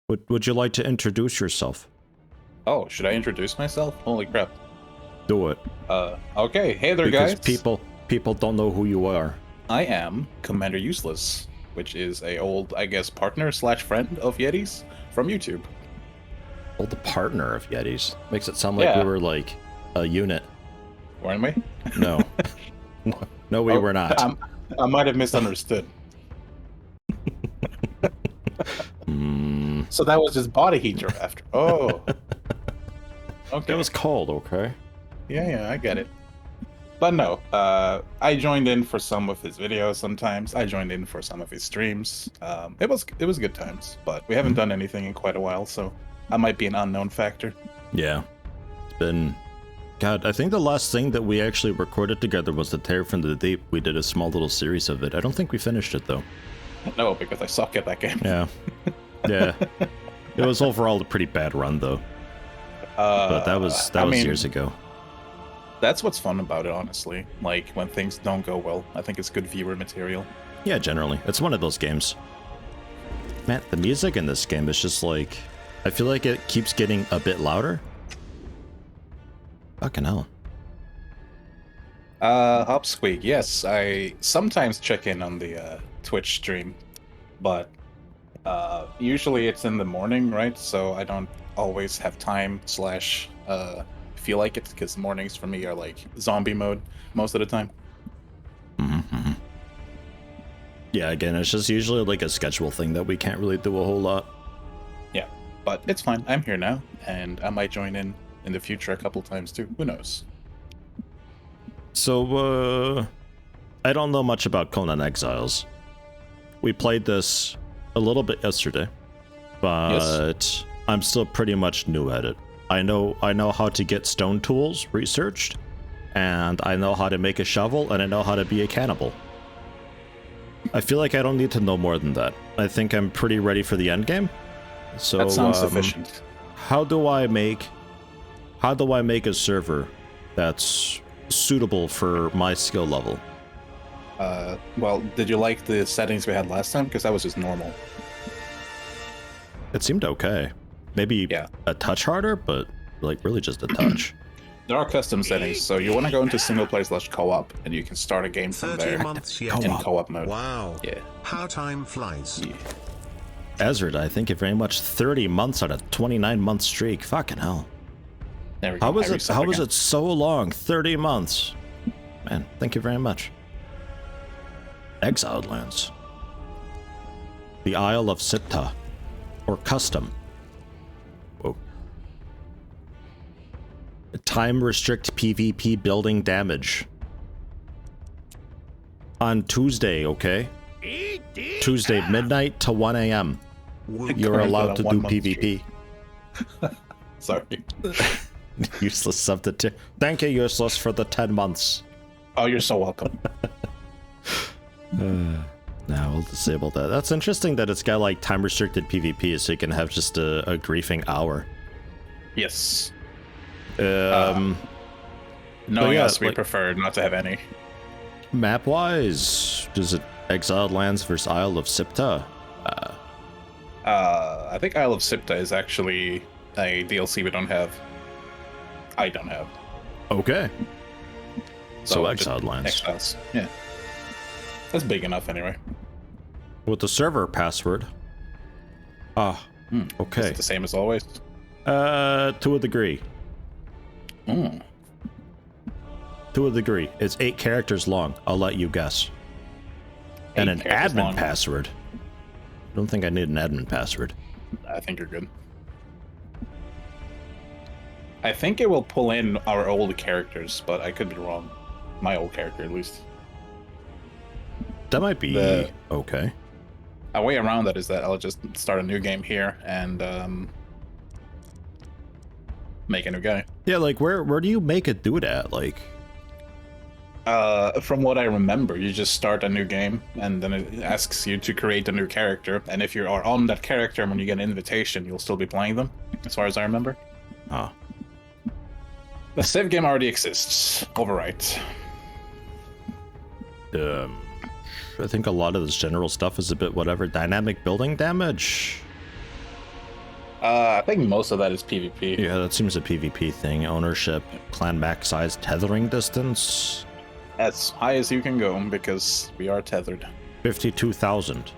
Would you like to introduce yourself? Oh, should I introduce myself? Holy crap. Do it. Okay. Hey there, because guys. people don't know who you are. I am Commander Useless, which is a old, I guess, partner / friend of Yeti's from YouTube. Oh, the partner of Yetis. Makes it sound like we were like a unit. Weren't we? No. No, we were not. I might have misunderstood. So that was just body heat you're after. Oh. Okay. It was cold, okay? Yeah, I get it. But no, I joined in for some of his videos sometimes. I joined in for some of his streams. It was good times, but we haven't done anything in quite a while, so I might be an unknown factor. Yeah. It's been... God, I think the last thing that we actually recorded together was the Terror from the Deep. We did a small little series of it. I don't think we finished it, though. No, because I suck at that game. Yeah. Yeah. It was overall a pretty bad run, though. But that was years ago. That's what's fun about it, honestly. Like, when things don't go well, I think it's good viewer material. Yeah, generally. It's one of those games. Man, the music in this game is just like... I feel like it keeps getting a bit louder. Fucking hell. Hopsqueak, yes, I sometimes check in on the Twitch stream, but usually it's in the morning, right? So I don't always have time / feel like it, because mornings for me are like zombie mode most of the time. Mm-hmm. Yeah, again, it's just usually like a schedule thing that we can't really do a whole lot. Yeah, but it's fine. I'm here now, and I might join in the future a couple times too. Who knows? So, I don't know much about Conan Exiles. We played this a little bit yesterday, but I'm still pretty much new at it. I know how to get stone tools researched, and I know how to make a shovel, and I know how to be a cannibal. I feel like I don't need to know more than that. I think I'm pretty ready for the end game. So that sounds sufficient. How do I make a server that's suitable for my skill level? Well, did you like the settings we had last time? Because that was just normal. It seemed okay. Maybe a touch harder, but like really just a touch. There are custom settings, so you want to go into single player / co-op, and you can start a game from there in co-op mode. Wow. Yeah. How time flies. Yeah. Ezra, I thank you very much. 30 months on a 29-month streak. Fucking hell. There we go. How was it so long? 30 months. Man, thank you very much. Exiled lands. The Isle of Sipta. Or custom. Whoa. Time restrict PvP building damage. On Tuesday, okay? Tuesday midnight to 1 a.m. You're allowed to do PvP. Sorry. Useless substitute. Thank you, Useless, for the 10 months. Oh, you're so welcome. Now we'll disable that. That's interesting that it's got like time restricted PvP, so you can have just a griefing hour. Yes. No, yes, we prefer not to have any. Map wise, does it Exiled Lands versus Isle of Sipta? I think Isle of Sipta is actually a DLC we don't have. I don't have. Okay. So Exiled Lands. Exiles. Yeah. That's big enough anyway. With the server password. Okay. Is it the same as always? To a degree. To a degree. It's 8 characters long. I'll let you guess. And an admin password. I don't think I need an admin password. I think you're good. I think it will pull in our old characters, but I could be wrong. My old character, at least. That might be okay. A way around that is that I'll just start a new game here and make a new guy. Yeah, like where do you make it do that? Like, from what I remember, you just start a new game and then it asks you to create a new character. And if you are on that character when you get an invitation, you'll still be playing them, as far as I remember. Ah. The save game already exists. Overwrite. I think a lot of this general stuff is a bit whatever. Dynamic building damage. I think most of that is PvP. Yeah, that seems a PvP thing. Ownership, clan max size, tethering distance. As high as you can go because we are tethered. 52,000.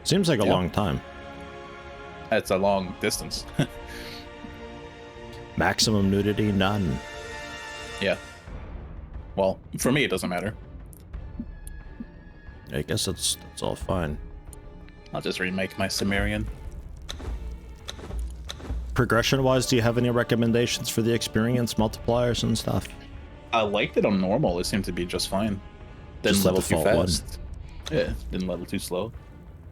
Seems like a long time. That's a long distance. Maximum nudity, none. Yeah. Well, for me, it doesn't matter. I guess that's all fine. I'll just remake my Cimmerian. Progression-wise, do you have any recommendations for the experience multipliers and stuff? I liked it on normal. It seemed to be just fine. Didn't Just the level too default fast. Yeah, didn't level too slow.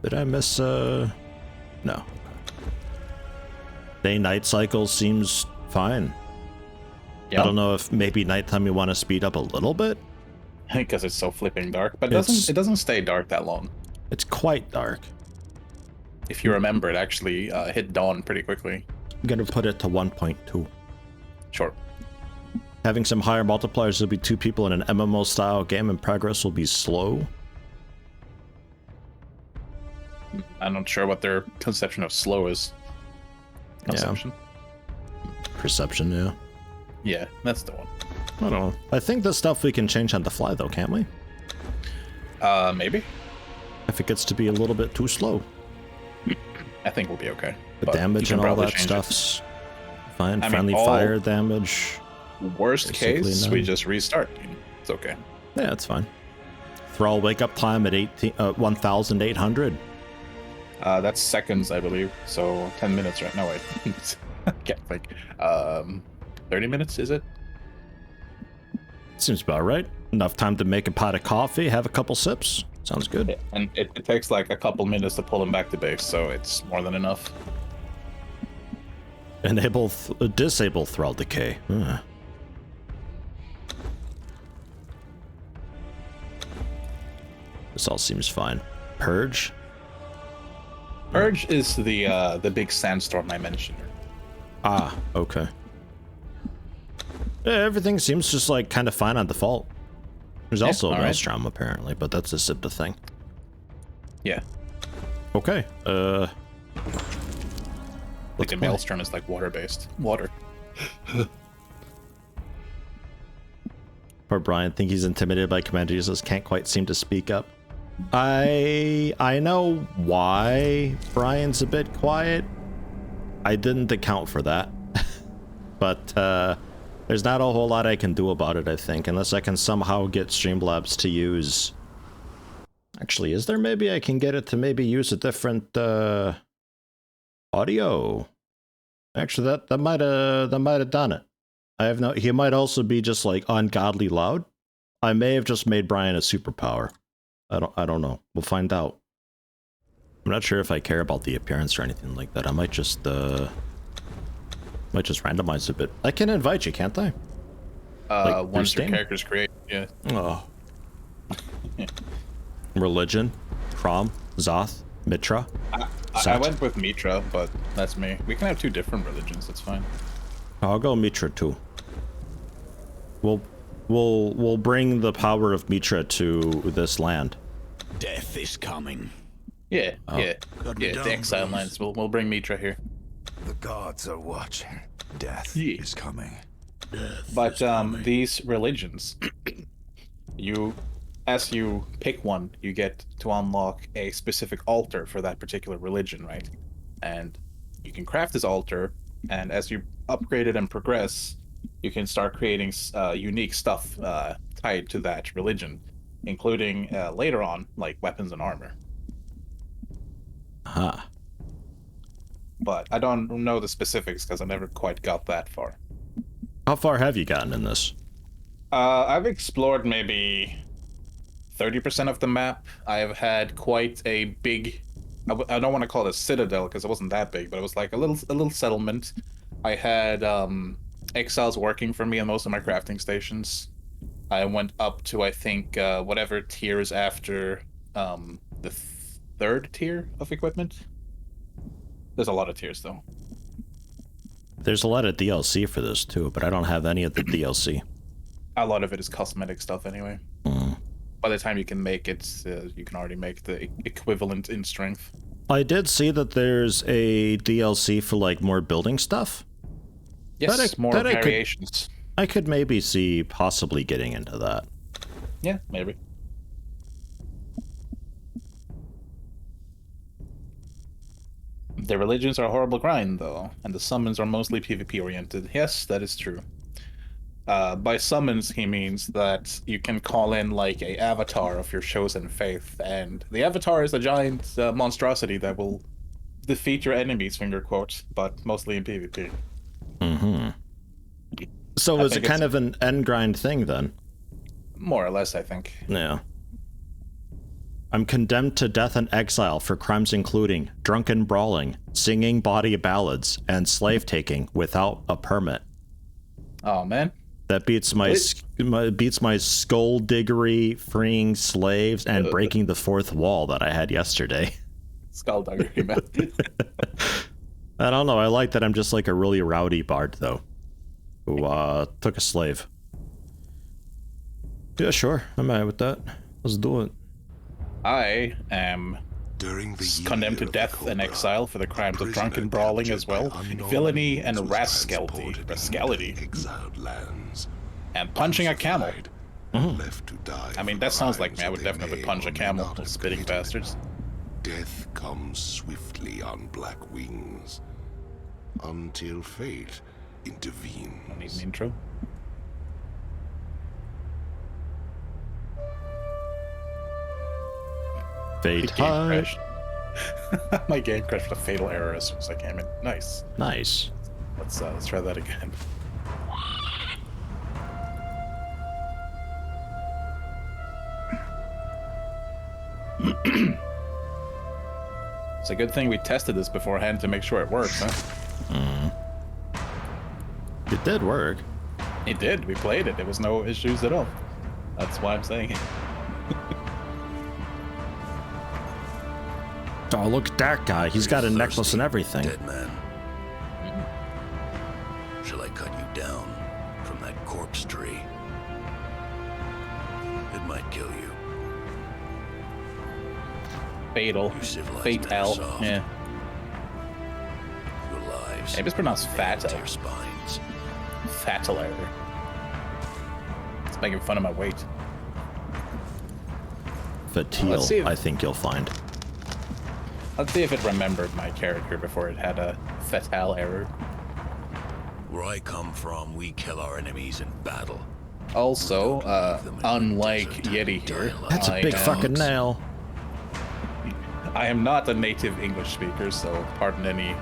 Did I miss, No. Day-night cycle seems fine. Yeah. I don't know if maybe nighttime you want to speed up a little bit. Because it's so flipping dark, but It's- it doesn't stay dark that long. It's quite dark. If you remember, it actually hit dawn pretty quickly. I'm gonna put it to 1.2. Sure. Having some higher multipliers will be 2 people in an MMO style game and progress will be slow. I'm not sure what their conception of slow is. Conception? Perception, yeah. Yeah, that's the one. I don't know. I think this stuff we can change on the fly though, can't we? Maybe. If it gets to be a little bit too slow. I think we'll be okay. The But damage you and can all probably that change it. stuff's fine. I mean, Friendly all- fire damage. Worst Basically case, we none. just restart. It's okay. Yeah, it's fine. Thrall wake up time at 1,800. That's seconds, I believe. So 10 minutes right now. Wait, I can't think. 30 minutes is it? Seems about right. Enough time to make a pot of coffee, have a couple sips. Sounds good. Yeah. And it takes like a couple minutes to pull him back to base, so it's more than enough. Enable, disable Thrall decay. This all seems fine. Purge? Purge is the big sandstorm I mentioned. Ah, okay. Yeah, everything seems just like kind of fine on default. There's also a alright. Maelstrom apparently, but that's a Sipta thing. Yeah, Okay, like let's the play. maelstrom is like water-based. Water. Poor Brian, think he's intimidated by Commander Jesus, can't quite seem to speak up. I know why Brian's a bit quiet. I didn't account for that. But there's not a whole lot I can do about it, I think, unless I can somehow get Streamlabs to use... Actually, is there maybe I can get it to maybe use a different audio? Actually, that might have done it. I have no. He might also be just like ungodly loud. I may have just made Brian a superpower. I don't know. We'll find out. I'm not sure if I care about the appearance or anything like that. I might just randomize a bit. I can invite you, can't I? Like Once your Steam? character's created, yeah. Oh. Religion, Crom, Zoth, Mitra. I Sat. went with Mitra, but that's me. We can have 2 different religions. That's fine. I'll go Mitra too. We'll bring the power of Mitra to this land. Death is coming. Yeah, Oh. yeah, Cut me yeah. down, The exile Bruce. lands. We'll bring Mitra here. The gods are watching. Death Yeah. is coming. But these religions, as you pick one, you get to unlock a specific altar for that particular religion, right? And you can craft this altar, and as you upgrade it and progress, you can start creating unique stuff tied to that religion, including later on, like weapons and armor. Aha. But I don't know the specifics because I never quite got that far. How far have you gotten in this? I've explored maybe 30% of the map. I have had quite a big... I don't want to call it a citadel because it wasn't that big, but it was like a little settlement. I had exiles working for me on most of my crafting stations. I went up to, I think, whatever tier is after the 3rd tier of equipment. There's a lot of tiers, though. There's a lot of DLC for this too, but I don't have any of the DLC. A lot of it is cosmetic stuff anyway. Mm. By the time you can make it, you can already make the equivalent in strength. I did see that there's a DLC for like more building stuff. Yes, more variations. I could maybe see possibly getting into that. Yeah, maybe. The religions are a horrible grind, though, and the summons are mostly PvP-oriented. Yes, that is true. By summons, he means that you can call in, like, a avatar of your chosen faith, and the avatar is a giant monstrosity that will defeat your enemies, finger quote, but mostly in PvP. Mm-hmm. So is it kind of an end grind thing, then? More or less, I think. Yeah. I'm condemned to death and exile for crimes including drunken brawling, singing bawdy ballads, and slave taking without a permit. Oh, man. That beats my skullduggery, freeing slaves, and breaking the fourth wall that I had yesterday. Skullduggery, man. I don't know. I like that I'm just like a really rowdy bard, though, who took a slave. Yeah, sure. I'm mad with that. Let's do it. I am condemned to death and exile for the crimes of drunken brawling as well, villainy and rascality, and punching a camel. I mean, that sounds like me. I would definitely punch a camel, those spitting bastards. Death comes swiftly on black wings until fate intervenes. I need an intro. Fate high. My game crashed with a fatal error as soon as I came in. Nice. Nice. Let's try that again. It's a good thing we tested this beforehand to make sure it works, huh? It did work. It did. We played it. There was no issues at all. That's why I'm saying it. Oh, look at that guy. He's got a necklace and everything. Dead man. Shall I cut you down from that corpse tree? It might kill you. Fatal. Fatal. Yeah. Your lives. Maybe it's pronounced fatal. Your spines. Fatal error. It's making fun of my weight. Fatile, I think you'll find. Let's see if it remembered my character before it had a fatal error. Where I come from, we kill our enemies in battle. Also, unlike Yeti here, That's a big fucking nail. I am not a native English speaker, so pardon any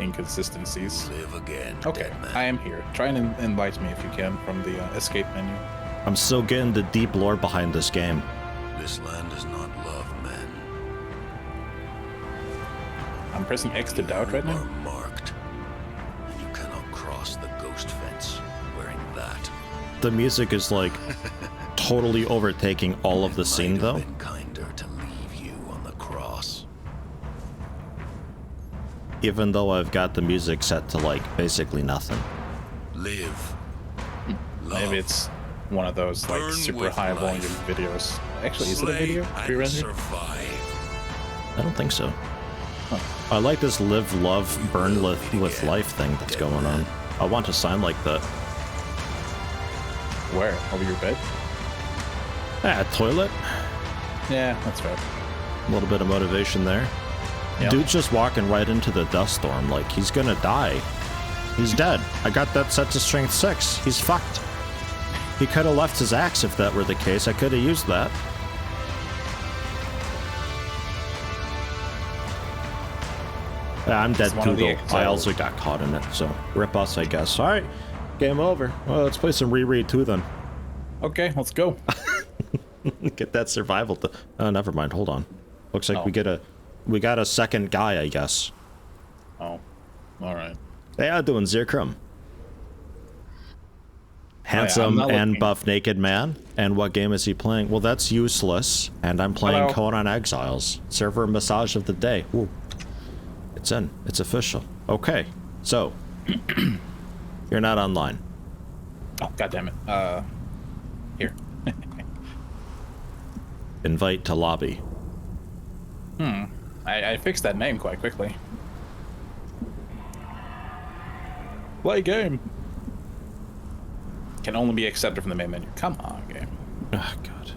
inconsistencies. Live again. Okay, I am here. Try and invite me if you can from the escape menu. I'm still getting the deep lore behind this game. This land does not love men. I'm pressing X to doubt right now. You are marked, and you cannot cross the ghost fence wearing that. The music is like totally overtaking all of the scene, though. Been kinder to leave you on the cross. Even though I've got the music set to like basically nothing. Live. Maybe it's one of those like super high volume videos. Actually, is it a video? Pre-rendered? I don't think so. Huh. I like this live, love, burn with life thing that's going on. I want to sound like that. Where? Over your bed? Toilet. Yeah, that's right. A little bit of motivation there. Yep. Dude's just walking right into the dust storm like he's gonna die. He's dead. I got that set to strength 6. He's fucked. He could have left his axe if that were the case. I could have used that. Yeah, I'm dead, Google. I also got caught in it, so rip us, I guess. Alright, game over. Well, let's play some reread too then. Okay, let's go. Get that survival. Oh, never mind. Hold on. Looks like we got a second guy, I guess. Oh, all right. Yeah, doing Zirkrum. Handsome and buff naked man. And what game is he playing? Well, that's useless. And I'm playing Conan Exiles. Server massage of the day. Ooh. It's in. It's official. Okay. So, you're not online. Oh, goddammit. Here. Invite to lobby. I fixed that name quite quickly. Play game. Can only be accepted from the main menu. Come on, game. Oh god.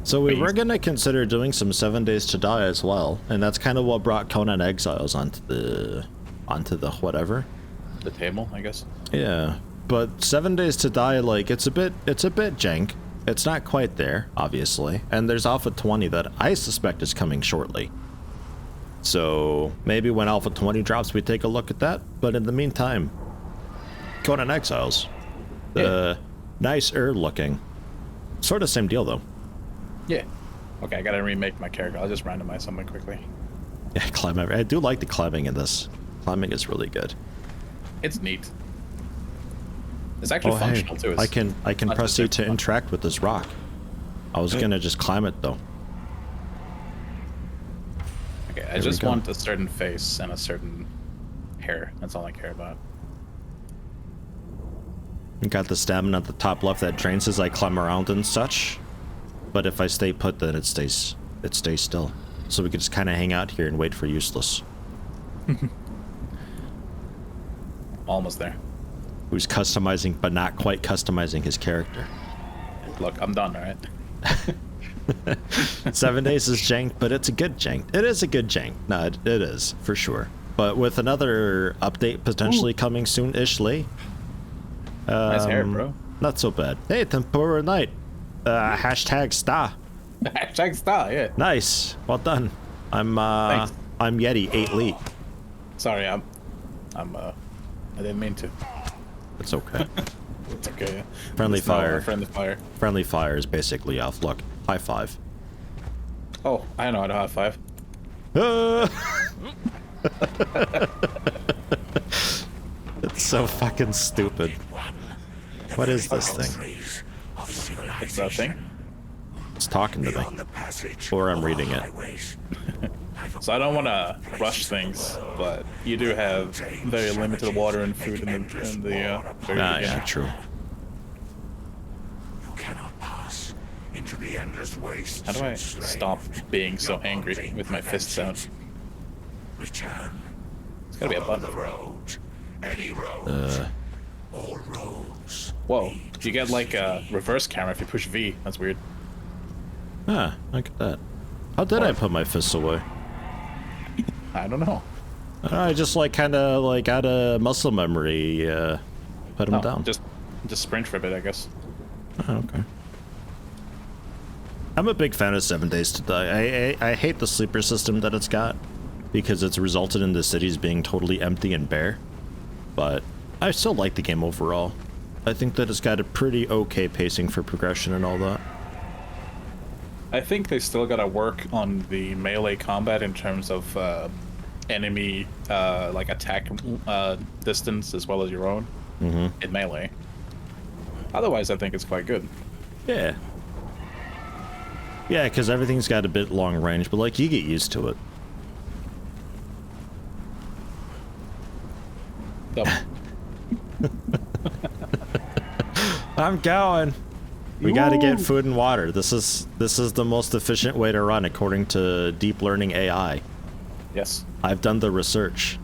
So we were gonna consider doing some 7 Days to Die as well, and that's kind of what brought Conan Exiles onto the whatever. The table, I guess. Yeah, but 7 Days to Die, like it's a bit jank. It's not quite there, obviously, and there's Alpha 20 that I suspect is coming shortly. So maybe when Alpha 20 drops, we take a look at that. But in the meantime, Conan Exiles, nicer looking, sort of same deal though. Yeah. Okay, I gotta remake my character. I'll just randomize something quickly. Yeah, climbing. I do like the climbing in this. Climbing is really good. It's neat. It's actually functional too. I can press you to interact with this rock. I was gonna just climb it though. Okay, I just want a certain face and a certain hair. That's all I care about. You got the stamina at the top left that drains as I climb around and such. But if I stay put, then it stays still. So we can just kind of hang out here and wait for useless. Almost there. Who's customizing, but not quite customizing his character. Look, I'm done, alright? 7 Days is jank, but it's a good jank. It is a good jank. No, it is, for sure. But with another update potentially coming soon-ishly. Nice hair, bro. Not so bad. Hey, Tempura Night. Hashtag star. Hashtag star, yeah. Nice. Well done. I'm Yeti 8 Elite. Sorry, I didn't mean to. It's okay. It's okay. Friendly fire. Friendly fire. Friendly fire is basically off. Look, high five. Oh, I know how to high five. It's so fucking stupid. What is this thing? It's that thing. It's talking to me. Or I'm reading it. So I don't want to rush things, but you do have very limited water and food in the Yeah, true. You cannot pass into the endless waste. How do I stop being so angry with my fists out? Return. It's gotta be a button. Road. Any road. All roads. Whoa, you get like a reverse camera if you push V. That's weird. Ah, look at that. How did I put my fists away? I don't know. I just like kind of like out of muscle memory put them down. Just sprint for a bit, I guess. Oh, okay. I'm a big fan of 7 Days to Die. I hate the sleeper system that it's got because it's resulted in the cities being totally empty and bare. But I still like the game overall. I think that it's got a pretty okay pacing for progression and all that. I think they still gotta work on the melee combat in terms of enemy like attack distance as well as your own in melee. Otherwise, I think it's quite good. Yeah. Yeah, because everything's got a bit long range, but like you get used to it. Yep. I'm going. We got to get food and water. This is the most efficient way to run according to deep learning AI. Yes. I've done the research.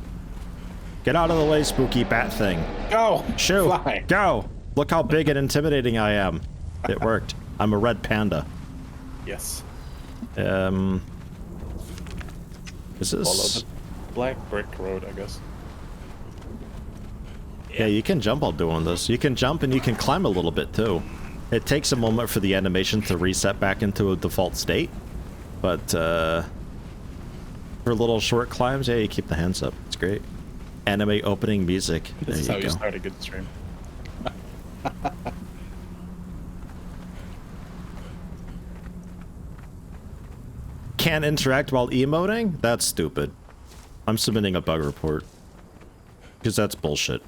Get out of the way, spooky bat thing. Go! Shoo! Fly. Go! Look how big and intimidating I am. It worked. I'm a red panda. Yes. Is Follow this... the black brick road, I guess. Yeah, you can jump while doing this. You can jump and you can climb a little bit too. It takes a moment for the animation to reset back into a default state. But for little short climbs, yeah, you keep the hands up. It's great. Anime opening music. This is There how you you go. start a good stream. Can't interact while emoting? That's stupid. I'm submitting a bug report. Because that's bullshit.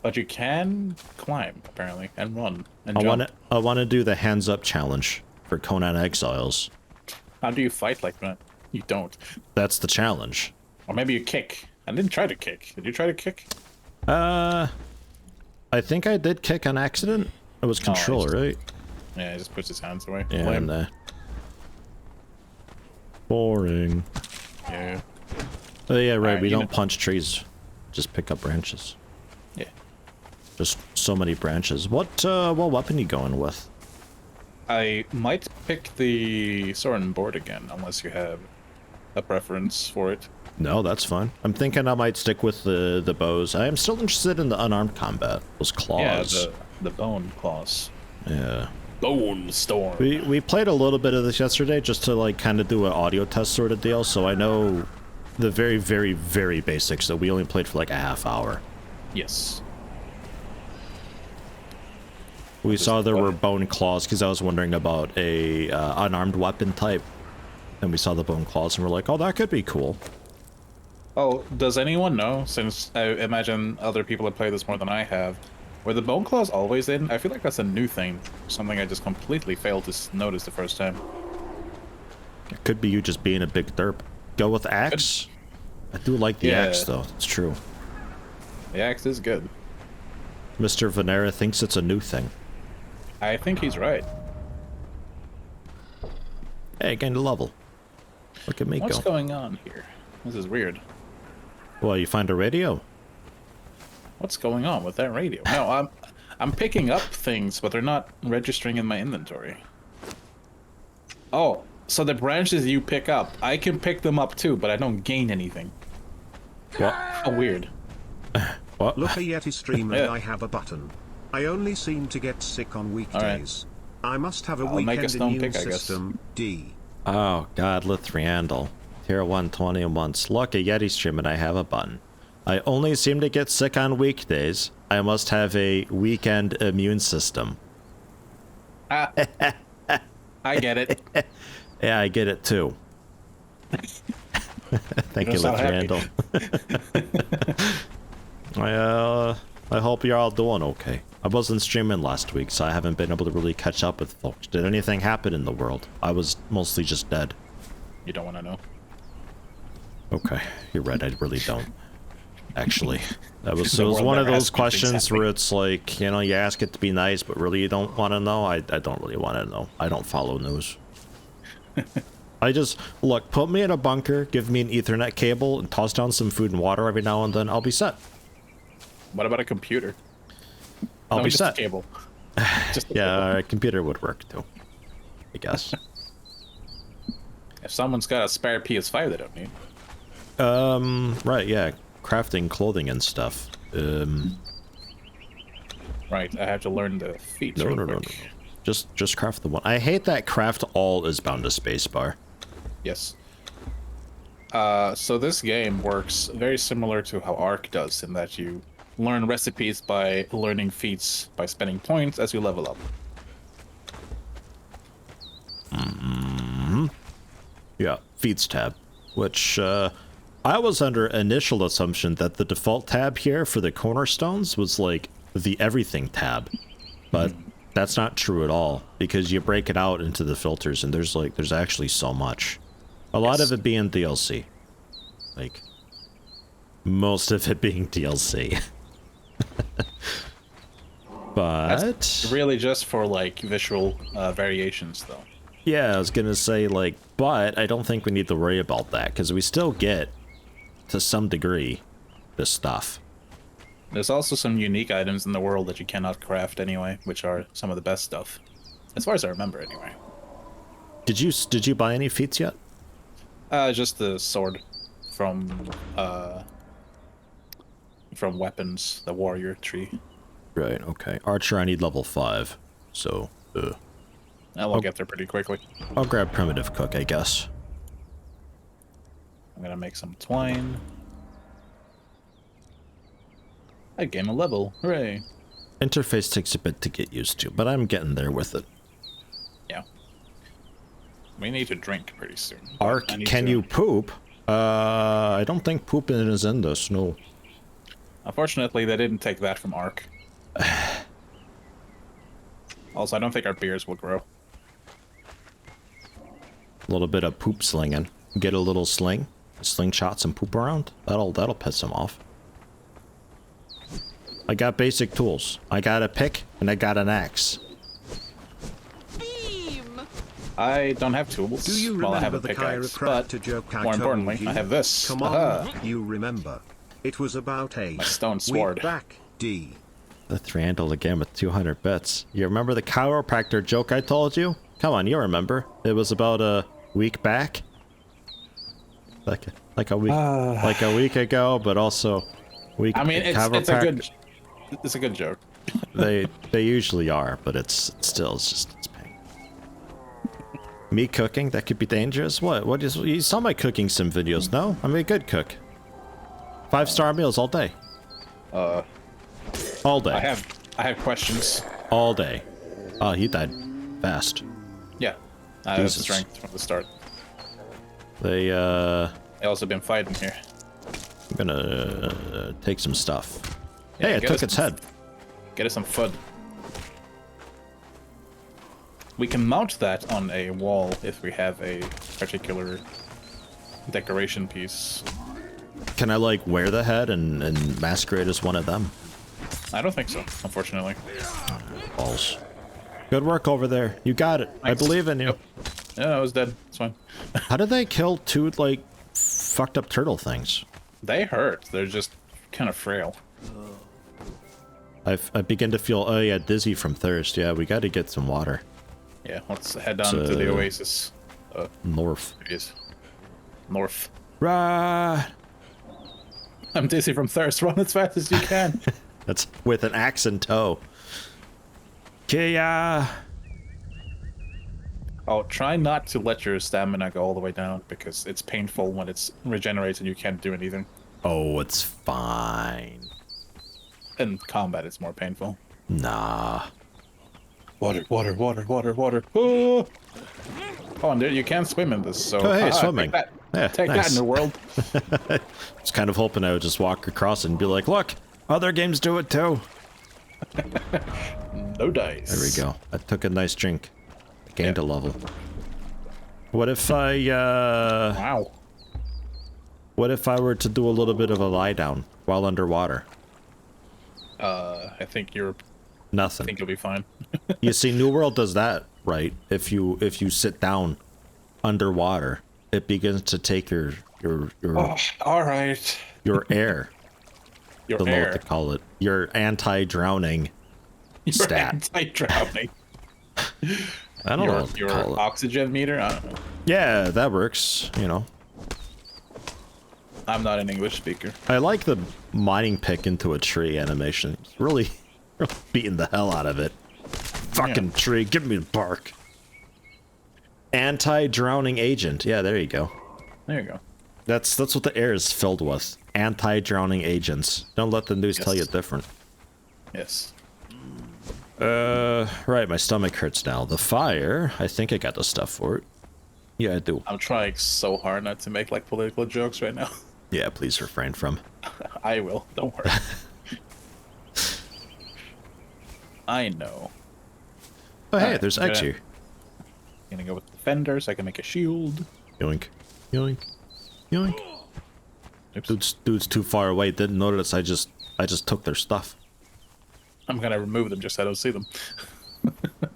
But you can climb, apparently, and run, and I jump. want to do the hands up challenge for Conan Exiles. How do you fight like that? You don't. That's the challenge. Or maybe you kick. I didn't try to kick. Did you try to kick? I think I did kick on accident. It was control, right? Yeah, he just puts his hands away. Yeah, Lame. and boring. Yeah. Oh yeah, right. Alright, We you don't know- punch trees. Just pick up branches. Yeah. Just so many branches. What weapon you going with? I might pick the sword and board again, unless you have a preference for it. No, that's fine. I'm thinking I might stick with the bows. I am still interested in the unarmed combat. Those claws. Yeah, the bone claws. Yeah. Bone storm. We played a little bit of this yesterday just to like kind of do an audio test sort of deal, so I know the very, very, very basics that we only played for like a half hour. Yes. We saw there were bone claws because I was wondering about a unarmed weapon type, and we saw the bone claws and we're like, oh, that could be cool. Oh, does anyone know, since I imagine other people have played this more than I have, were the bone claws always in? I feel like that's a new thing. Something I just completely failed to notice the first time. It could be you just being a big derp. Go with axe. I do like the axe though. It's true. The axe is good. Mr. Venera thinks it's a new thing. I think he's right. Hey, gained a level. Look at me What's go. going on here? This is weird. Well, you find a radio. What's going on with that radio? No, I'm picking up things, but they're not registering in my inventory. Oh, so the branches you pick up, I can pick them up too, but I don't gain anything. What? How weird. What? Look a Yeti stream and Yeah. I have a button. I only seem to get sick on weekdays. I must have a I'll make a weekend stone immune pick, I guess. system. D. Oh, God, Lithriandel. Tier 120 once. Look, a Yeti stream and I have a button. I only seem to get sick on weekdays. I must have a weekend immune system. Ah, I get it. Yeah, I get it too. Thank you, don't sound happy. Lithriandel. I hope you're all doing okay. I wasn't streaming last week, so I haven't been able to really catch up with folks. Did anything happen in the world? I was mostly just dead. You don't want to know. Okay, you're right. I really don't. Actually, that was, The it was world one of never those has good things questions happening. where it's like, you know, you ask it to be nice, but really you don't want to know. I don't really want to know. I don't follow news. I just, look, put me in a bunker, give me an Ethernet cable, and toss down some food and water every now and then. I'll be set. What about a computer? I'll No, be just set. a cable. Just a Yeah, a computer would work too, I guess. cable. If someone's got a spare PS5 they don't need. Right, yeah. Crafting clothing and stuff. Right, I have to learn the feats No, real no, no, no. quick. Just craft the one. I hate that craft all is bound to spacebar. Yes. So this game works very similar to how Ark does, in that you learn recipes by learning feats by spending points as you level up. Yeah, feeds tab, which I was under initial assumption that the default tab here for the cornerstones was like the everything tab, but that's not true at all because you break it out into the filters and there's actually so much. A lot of it being DLC, like most of it being DLC. But That's really just for like visual variations, though. yeah, I was gonna say like, but I don't think we need to worry about that because we still get to some degree this stuff. There's also some unique items in the world that you cannot craft anyway, which are some of the best stuff, as far as I remember, anyway. Did you buy any feats yet? Just the sword from weapons, the warrior tree. Right. Okay. Archer, I need level 5, so And we'll get there pretty quickly. I'll grab primitive cook, I guess. I'm gonna make some twine. I gain a level. Hooray. Interface takes a bit to get used to, but I'm getting there with it. Yeah. We need to drink pretty soon. Ark, I need can to- you poop? I don't think pooping is in this, no. Unfortunately, they didn't take that from Ark. Also, I don't think our beers will grow. A little bit of poop slinging. Get a little slingshot some poop around. That'll piss him off. I got basic tools. I got a pick and I got an axe. Beam! I don't have tools. Do you well, I have remember a the pickaxe, but chiropractor joke I more told importantly, you? I have this. Come Aha. on, you remember. It was about a My stone sword. week back, D. The three-handled again with 200 bits. You remember the chiropractor joke I told you? Come on, you remember. It was about a week back? Like a week ago, but also week. I mean, it's a good joke. they usually are, but it's pain. Me cooking, that could be dangerous. What is, you saw my cooking sim videos? No, I'm a good cook. 5-star meals all day. All day. I have questions. All day. Oh, he died fast. Yeah, I have Jesus. strength from the start. They I also been fighting here. I'm gonna take some stuff. Yeah, Hey, I get took us its some- head. Get us some food. We can mount that on a wall if we have a particular decoration piece. Can I like wear the head and masquerade as one of them? I don't think so, unfortunately. Balls. Good work over there. You got it. I Thanks. believe in you. Yep. Yeah, I was dead. It's fine. How did they kill two like fucked up turtle things? They hurt. They're just kind of frail. I begin to feel dizzy from thirst. Yeah, we got to get some water. Yeah, let's head down to the oasis. North. It is. North. Right. I'm dizzy from thirst. Run as fast as you can. That's with an axe in tow. Kia. Oh, try not to let your stamina go all the way down because it's painful when it's regenerates and you can't do anything. Oh, it's fine. In combat, it's more painful. Nah. Water, water, water, water, water. Oh! Come on, dude, you can't swim in this, so... Oh, hey, swimming. Take that, Yeah, take nice. that in the world. I was kind of hoping I would just walk across and be like, look, other games do it too. No dice. There we go. I took a nice drink. Gained Yeah. a level. What if I, Wow. what if I were to do a little bit of a lie down while underwater? I think you'll Nothing. be fine. You see, New World does that, right? If you sit down underwater, it begins to take your Oh, all right. your air. Your Don't know what air. to call it. Your anti-drowning Your stat. anti-drowning. I don't know what to Your call it. oxygen meter? I don't know. Yeah, that works. You know, I'm not an English speaker. I like the mining pick into a tree animation. It's really beating the hell out of it. Fucking tree, give me the bark. Anti-drowning agent. Yeah, there you go. There you go. That's what the air is filled with. Anti-drowning agents. Don't let the news tell you Yes. different. Yes. Right, my stomach hurts now. The fire, I think I got the stuff for it. Yeah, I do. I'm trying so hard not to make like political jokes right now. Yeah, please refrain from. I will. Don't worry. I know. Oh, hey, Alright, there's I'm eggs gonna- here. Gonna go with the fender so I can make a shield. Yoink. Yoink. Yoink. Oops. Dude's too far away. Didn't notice I just took their stuff. I'm gonna remove them just so I don't see them.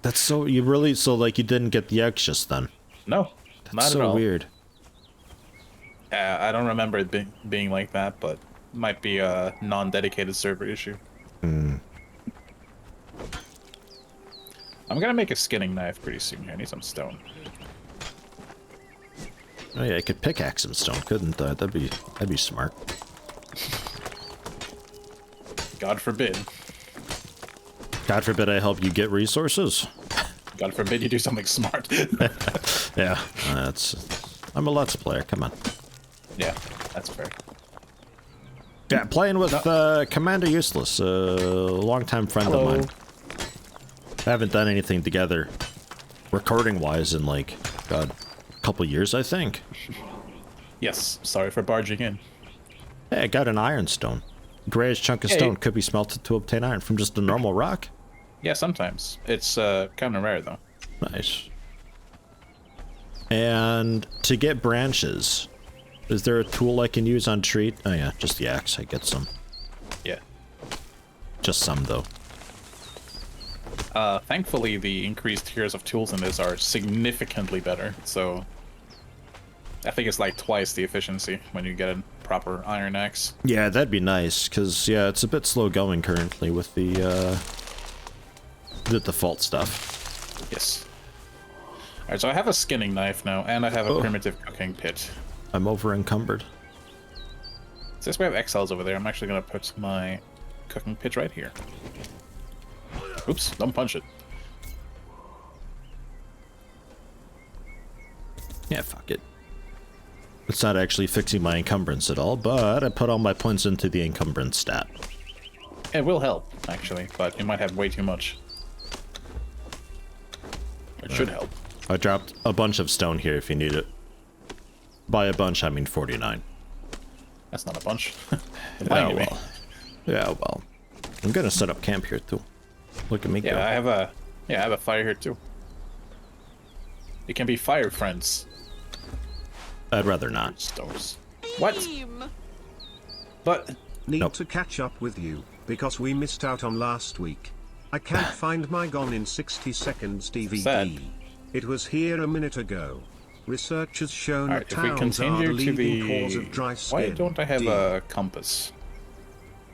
That's so you really like you didn't get the eggs just then. No, not so at all. weird. I don't remember it being like that, but might be a non-dedicated server issue. I'm gonna make a skinning knife pretty soon here. I need some stone. Oh yeah, I could pickaxe some stone, couldn't I? That'd be smart. God forbid. God forbid I help you get resources. God forbid you do something smart. Yeah, I'm a Let's Player. Come on. Yeah, that's fair. Yeah, playing with Commander Useless, a longtime friend Hello. of mine. I haven't done anything together, recording-wise, in like, God, a couple years, I think. Yes, sorry for barging in. Hey, I got an ironstone. Grayish chunk of Hey. stone could be smelted to obtain iron from just a normal rock. Yeah, sometimes. It's kind of rare, though. Nice. And to get branches, is there a tool I can use on tree? Oh yeah, just the axe. I get some. Yeah. Just some, though. Thankfully, the increased tiers of tools in this are significantly better, so I think it's like twice the efficiency when you get a proper iron axe. Yeah, that'd be nice, because, yeah, it's a bit slow going currently with the default stuff. Yes. Alright, so I have a skinning knife now, and I have a primitive cooking pit. I'm over encumbered. Since we have exiles over there, I'm actually going to put my cooking pit right here. Oops, don't punch it. Yeah, fuck it. It's not actually fixing my encumbrance at all, but I put all my points into the encumbrance stat. It will help, actually, but it might have way too much. It should help. I dropped a bunch of stone here if you need it. By a bunch, I mean 49. That's not a bunch. Yeah, well. Yeah, well. I'm gonna set up camp here, too. Look at me go. I have a fire here, too. It can be fire friends. I'd rather not. Stoves. What? But... Need to catch up with you, because we missed out on last week. I can't find my Gone in 60 Seconds DVD. Sad. It was here a minute ago. Research has shown that if we towels are the continue to leading the... cause of dry skin. Why don't I have a compass?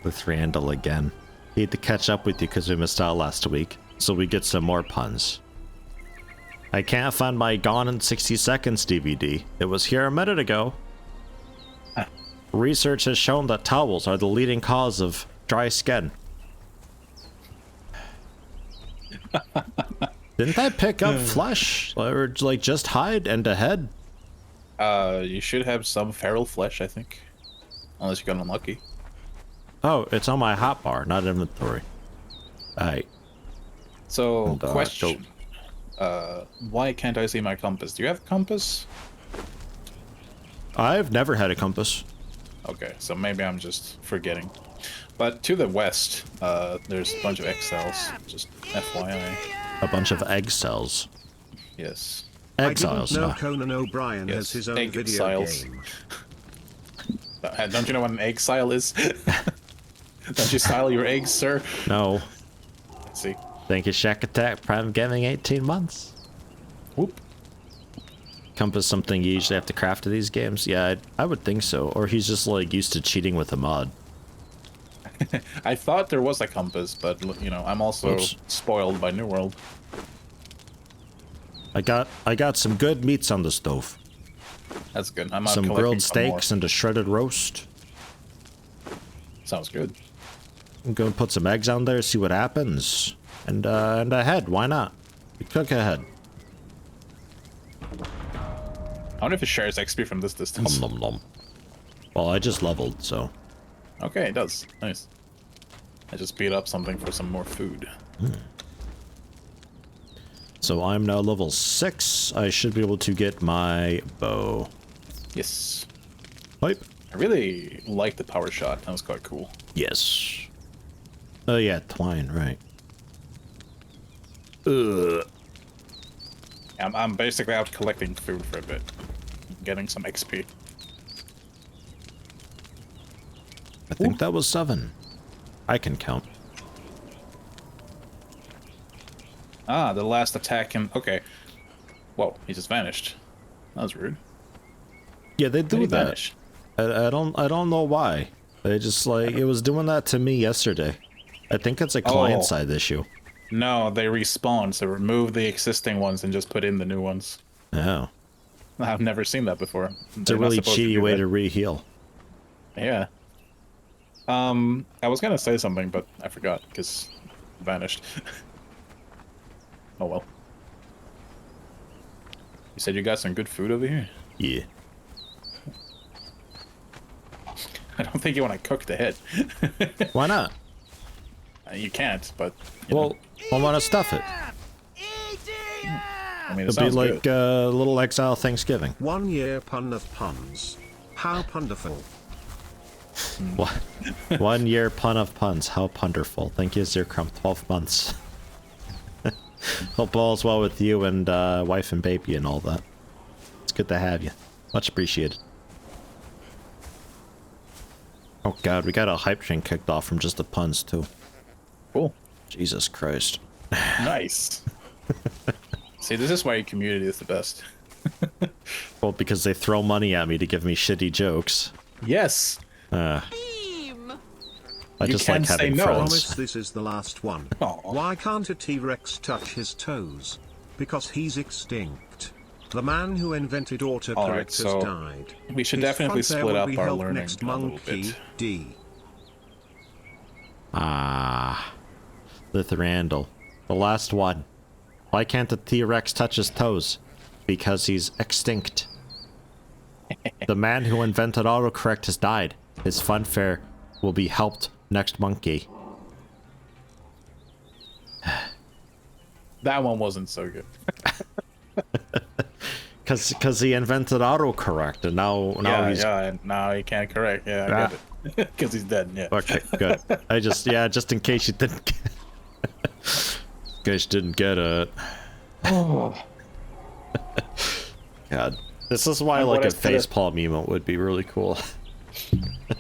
With Randall again. Need to catch up with you because we missed out last week, so we get some more puns. I can't find my Gone in 60 Seconds DVD. It was here a minute ago. Research has shown that towels are the leading cause of dry skin. Didn't I pick up flesh? Or like just hide and a head? You should have some feral flesh, I think. Unless you got unlucky. Oh, it's on my hotbar, not inventory. Alright. So, question. Why can't I see my compass? Do you have a compass? I've never had a compass. Okay, so maybe I'm just forgetting. But to the west, there's a bunch of exiles. Just FYI. A bunch of egg cells. Yes. Exiles, I didn't know no. Conan O'Brien has his own video Exiles. game. Don't you know what an exile is? Don't you style your eggs, sir? No. Let's see. Thank you, Shack Attack. Prime Gaming 18 months. Whoop. Compass something you usually have to craft to these games? Yeah, I would think so. Or he's just like used to cheating with a mod. I thought there was a compass, but you know, I'm also spoiled by New World. I got some good meats on the stove. That's good. I'm out Some collecting grilled some more. steaks and a shredded roast. Sounds good. I'm gonna put some eggs on there, see what happens. And a head, why not? We cook a head. I wonder if it shares XP from this distance. Nom nom nom. Well, I just leveled, so. Okay, it does. Nice. I just beat up something for some more food. So I'm now level 6. I should be able to get my bow. Yes. Pipe. I really like the power shot. That was quite cool. Yes. Oh yeah, twine, right. Ugh. I'm basically out collecting food for a bit. Getting some XP. I think that was 7. I can count. Ah, the last attack in... Okay. Whoa, he just vanished. That was rude. Yeah, they Did do he that. vanish? I don't know why. They just like it was doing that to me yesterday. I think it's a client side issue. No, they respawn, so remove the existing ones and just put in the new ones. Oh. I've never seen that before. It's a really cheaty way to re-heal. Yeah. I was gonna say something, but I forgot, because it vanished. Oh well. You said you got some good food over here? Yeah. I don't think you want to cook the head. Why not? You can't, but... Well, I want to stuff it. I mean, it It'll be sounds like good. a little exile Thanksgiving. 1 year pun of puns. How wonderful. What? 1 year pun of puns. How punderful. Thank you, Zircrum. 12 months. Hope all's well with you and wife and baby and all that. It's good to have you. Much appreciated. Oh god, we got a hype train kicked off from just the puns too. Cool. Jesus Christ. Nice. See, this is why your community is the best. Well, because they throw money at me to give me shitty jokes. Yes. I You just like can't say having no. Promise friends. this is the last one. Aw. Why can't a T-Rex touch his toes? Because he's extinct. The man who invented autocorrect Alright, so has died. we should His definitely front hair split will up be our held learning next a little monkey bit. D. Ah, Lithrandal, the last one. Why can't the T-Rex touch his toes? Because he's extinct. The man who invented autocorrect has died. His funfair will be helped next monkey. That one wasn't so good. Cause he invented autocorrect, and now he's and now he can't correct. Yeah, I get it. Because he's dead. Yeah. okay. Good. I just just in case you didn't. Guys didn't get it. Oh. God, this is why Remember like a what I said facepalm emote would be really cool.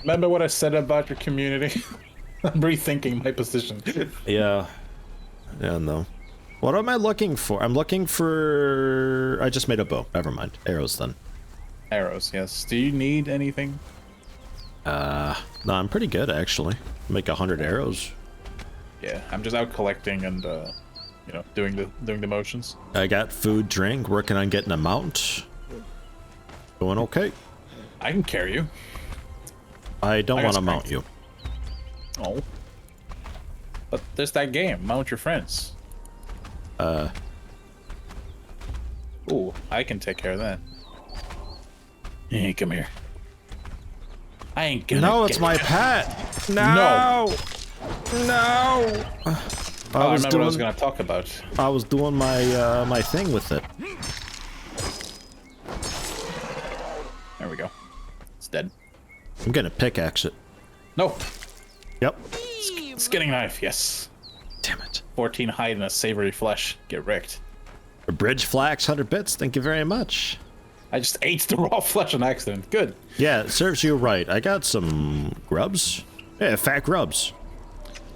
Remember what I said about your community? I'm rethinking my position. Yeah. Yeah, no. What am I looking for? I'm looking for... I just made a bow. Never mind. Arrows, then. Arrows, yes. Do you need anything? No, I'm pretty good, actually. Make 100 arrows. Yeah, I'm just out collecting and, you know, doing the motions. I got food, drink, working on getting a mount. Going okay. I can carry you. I don't I got want to strength. mount you. Oh. But there's that game, Mount Your Friends. Ooh, I can take care of that. Hey, come here. I ain't gonna No, get it's my pet. No. No. I remember what I was gonna talk about. I was doing my my thing with it. There we go. It's dead. I'm gonna pickaxe it. No! Yep. Skinning knife, yes. Damn it. 14 hide and a savory flesh. Get wrecked. A bridge flax, 100 bits. Thank you very much. I just ate the raw flesh on accident. Good. Yeah, it serves you right. I got some grubs. Yeah, fat grubs.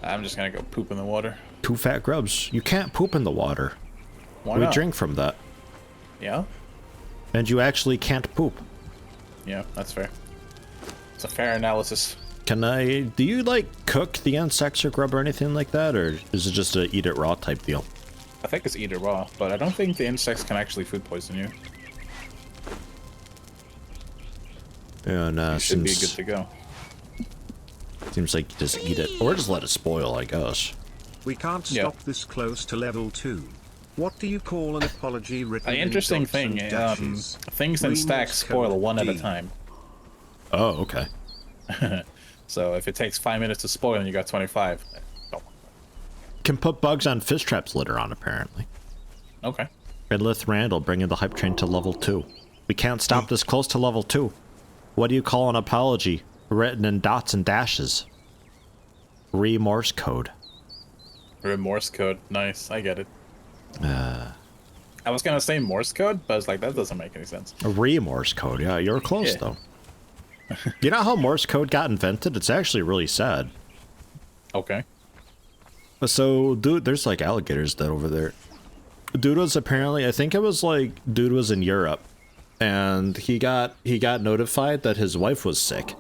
I'm just gonna go poop in the water. 2 fat grubs. You can't poop in the water. Why We not? drink from that. Yeah? And you actually can't poop. Yeah, that's fair. It's a fair analysis. Can I... Do you, like, cook the insects or grub or anything like that? Or is it just a eat it raw type deal? I think it's eat it raw, but I don't think the insects can actually food poison you. Yeah, nah, You should be good to go. seems like you just eat it. Or just let it spoil, I guess. We can't Yeah. stop this close to level 2. What do you call an apology written An in interesting dots thing, and dashes? things in Remorse stacks spoil code one at a D. time. Oh, okay. So if it takes 5 minutes to spoil and you got 25. Oh, Can put bugs on fish traps later on, apparently. okay. And Lithrandal bringing the hype train to level 2. We can't stop this close to level 2. What do you call an apology written in dots and dashes? Remorse code. Morse code. Nice. I get it. I was gonna say Morse code, but I was like, that doesn't make any sense. A remorse code. Yeah, you're close, Yeah. though. You know how Morse code got invented? It's actually really sad. Okay. So, dude, there's like alligators dead over there. Dude was apparently, I think it was like, dude was in Europe, and he got notified that his wife was sick.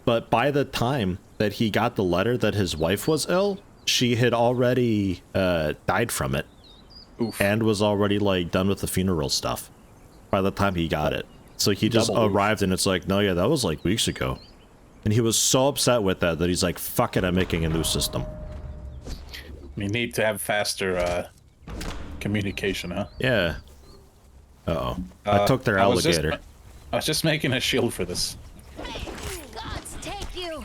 But by the time that he got the letter that his wife was ill, she had already died from it. Oof. And was already like done with the funeral stuff by the time he got it. So he just Double oof. arrived and it's like, no, yeah, that was like weeks ago. And he was so upset with that he's like, fuck it, I'm making a new system. You need to have faster communication, huh? Yeah. Uh-oh. I took their I was just- alligator. I was just making a shield for this. Gods take you.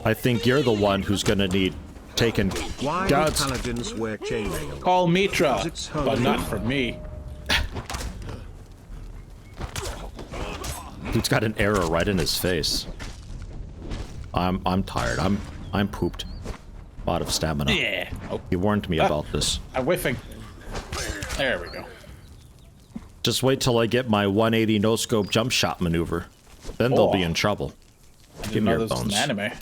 I think you're the one who's gonna need taken. Why do Gods. paladins wear chainmail? Call Mitra, Because it's but holy. not for me. Dude's got an arrow right in his face. I'm tired. I'm pooped. A lot of stamina. Yeah. Oh, He warned me about this. I'm whiffing. There we go. Just wait till I get my 180 no scope jump shot maneuver. Then they'll be Oh. in trouble. I Give didn't me know your this was bones. an anime.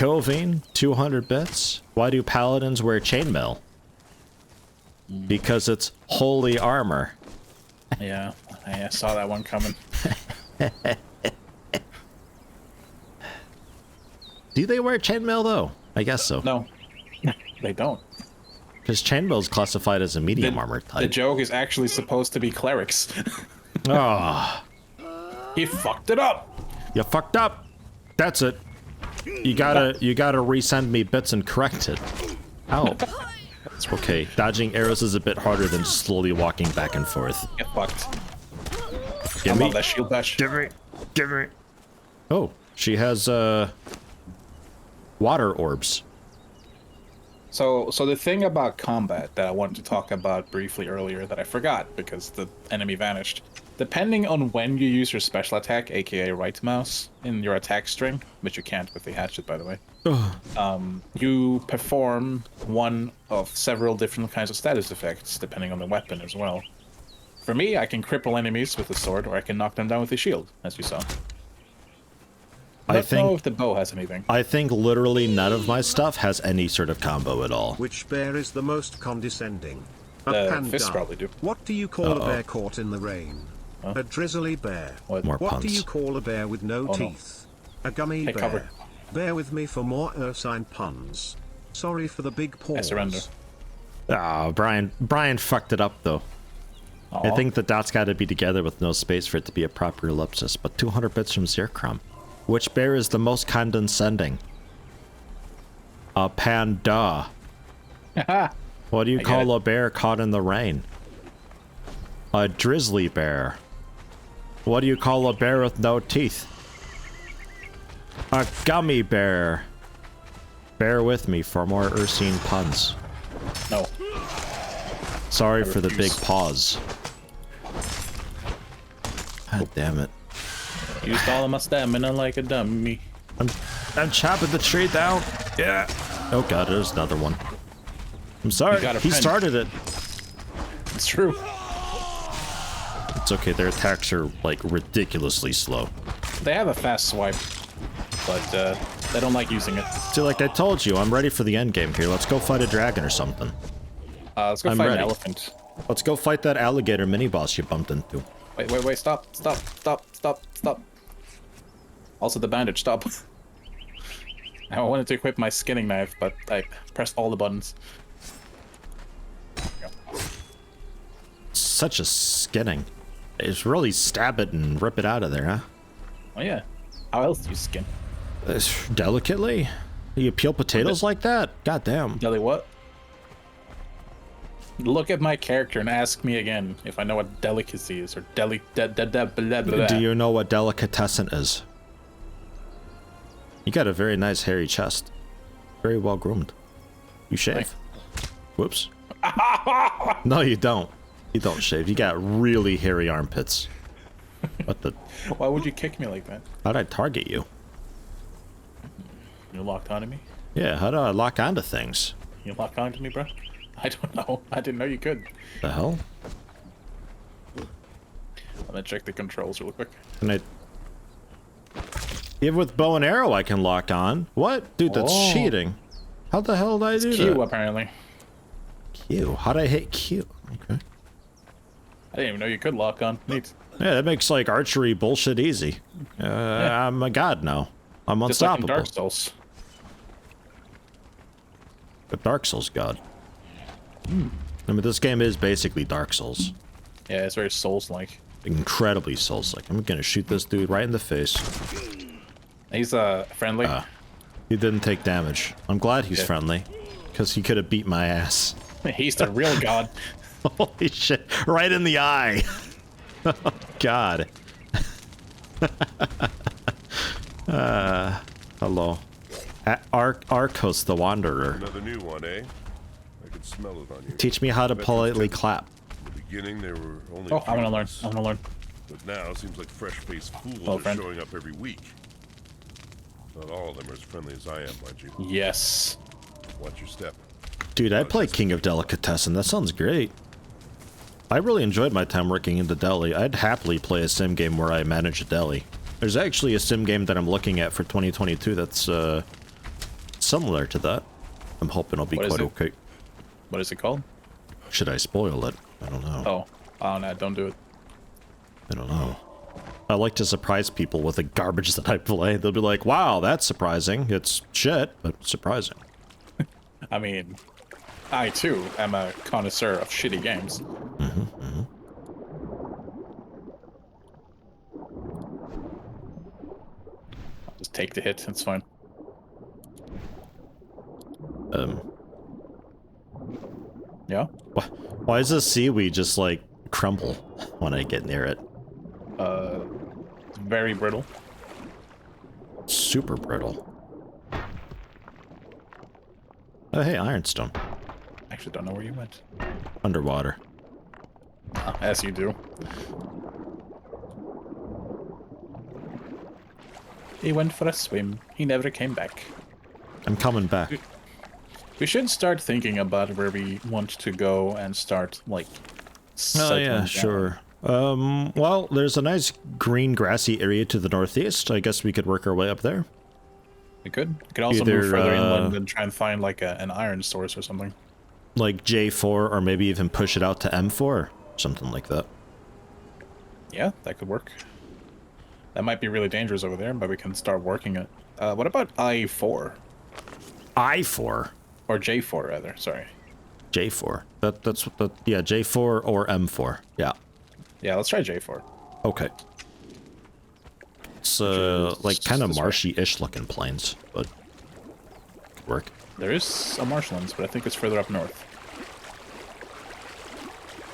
Covine, 200 bits. Why do paladins wear chainmail? Because it's holy armor. Yeah, I saw that one coming. Do they wear chainmail though? I guess so. No, they don't. Because chainmail is classified as a medium armor The type. joke is actually supposed to be clerics. Oh, He fucked it up. you fucked up. That's it. You gotta resend me bits and correct it. Ow. Okay, dodging arrows is a bit harder than slowly walking back and forth. Get fucked. Give I me. love that shield dash. Give me. Oh, she has water orbs. So the thing about combat that I wanted to talk about briefly earlier that I forgot because the enemy vanished. Depending on when you use your special attack, aka right mouse, in your attack string, which you can't with the hatchet, by the way, you perform one of several different kinds of status effects, depending on the weapon as well. For me, I can cripple enemies with the sword, or I can knock them down with the shield, as you saw. I don't know if the bow has anything. I think literally none of my stuff has any sort of combo at all. Which bear is the most condescending? A The panda. fists probably do. What do you call a bear caught in the rain? Huh? A drizzly bear. What? More What do puns. you call a bear with no Oh, no. teeth? A gummy Take bear. cover. Bear with me for more ursine puns. Sorry for the big pause. I surrender. Ah, Brian fucked it up though. I Aw. think the dots got to be together with no space for it to be a proper ellipsis. But 200 bits from Zirkram. Which bear is the most condescending? A panda. What do you I get call it. a bear caught in the rain? A drizzly bear. What do you call a bear with no teeth? A gummy bear. Bear with me for more ursine puns. No. Sorry for the big refuse. pause. God damn it. Used all of my stamina like a dummy. I'm chopping the tree down. Yeah. Oh god, there's another one. I'm sorry. You got a He friend. started it. It's true. It's okay. Their attacks are like ridiculously slow. They have a fast swipe, but they don't like using it. So like I told you, I'm ready for the end game here. Let's go fight a dragon or something. Let's go I'm fight ready. an elephant. Let's go fight that alligator mini boss you bumped into. Wait, stop. Also the bandage, stop. I wanted to equip my skinning knife, but I pressed all the buttons. There we go. Such a skinning. It's really stab it and rip it out of there, huh? Oh yeah. How else do you skin? Delicately? You peel potatoes like that? God damn. Deli what? Look at my character and ask me again if I know what delicacy is, or blah, blah, blah. Do you know what delicatessen is? You got a very nice hairy chest. Very well groomed. You shave. Whoops. No, you don't. You don't shave. You got really hairy armpits. What the? Why would you kick me like that? How'd I target you? You locked onto me? Yeah, how do I lock onto things? You locked onto me, bro? I don't know. I didn't know you could. The hell? I'm gonna check the controls real quick. Can I... Even with bow and arrow I can lock on. What? Dude, that's Oh. cheating. How the hell did I do Q, that? apparently. Q. How'd I hit Q? Okay. I didn't even know you could lock on. Neat. Yeah, that makes like archery bullshit easy. I'm a god now. I'm Just like in unstoppable. Dark Souls. A Dark Souls god. I mean, this game is basically Dark Souls. Yeah, it's very Souls-like. Incredibly Souls-like. I'm gonna shoot this dude right in the face. He's friendly. He didn't take damage. I'm glad he's Yeah. friendly, because he could have beat my ass. He's the real god. Holy shit! Right in the eye. Oh, God. Hello. Arcos the Wanderer. Another new one, eh? I could smell it on you. Teach me how to politely clap. In the beginning, there were only Oh, a few I'm gonna learn. of us, I'm gonna learn. But now, it seems like fresh-faced fools Oh, are friend. showing up every week. Not all of them are as friendly as I am, mind you. Yes. Watch your step. Dude, I play King of Delicatessen. That sounds great. I really enjoyed my time working in the deli. I'd happily play a sim game where I manage a deli. There's actually a sim game that I'm looking at for 2022 that's similar to that. I'm hoping it'll be What is quite it? okay. What is it called? Should I spoil it? I don't know. Oh no, don't do it. I don't know. I like to surprise people with the garbage that I play. They'll be like, wow, that's surprising. It's shit, but surprising. I mean, I too am a connoisseur of shitty games. I'll just take the hit, it's fine. Yeah? Why does the seaweed just, like, crumble when I get near it? It's very brittle. Super brittle. Oh, hey, ironstone. Actually, don't know where you went. Underwater. As you do. He went for a swim. He never came back. I'm coming back. We should start thinking about where we want to go and start, like, Oh, settling yeah, down. sure. Well, there's a nice green grassy area to the northeast. I guess we could work our way up there. We could. We could also Either, move further inland and try and find, like, an iron source or something. Like J4, or maybe even push it out to M4. Something like that. Yeah, that could work. That might be really dangerous over there, but we can start working it. What about I4? I4? Or J4, rather, sorry. J4. Yeah, J4 or M4. Yeah. Yeah, let's try J4. Okay. It's, is like, kind of this way. marshy-ish looking plains, but could work. There is a marshlands, but I think it's further up north.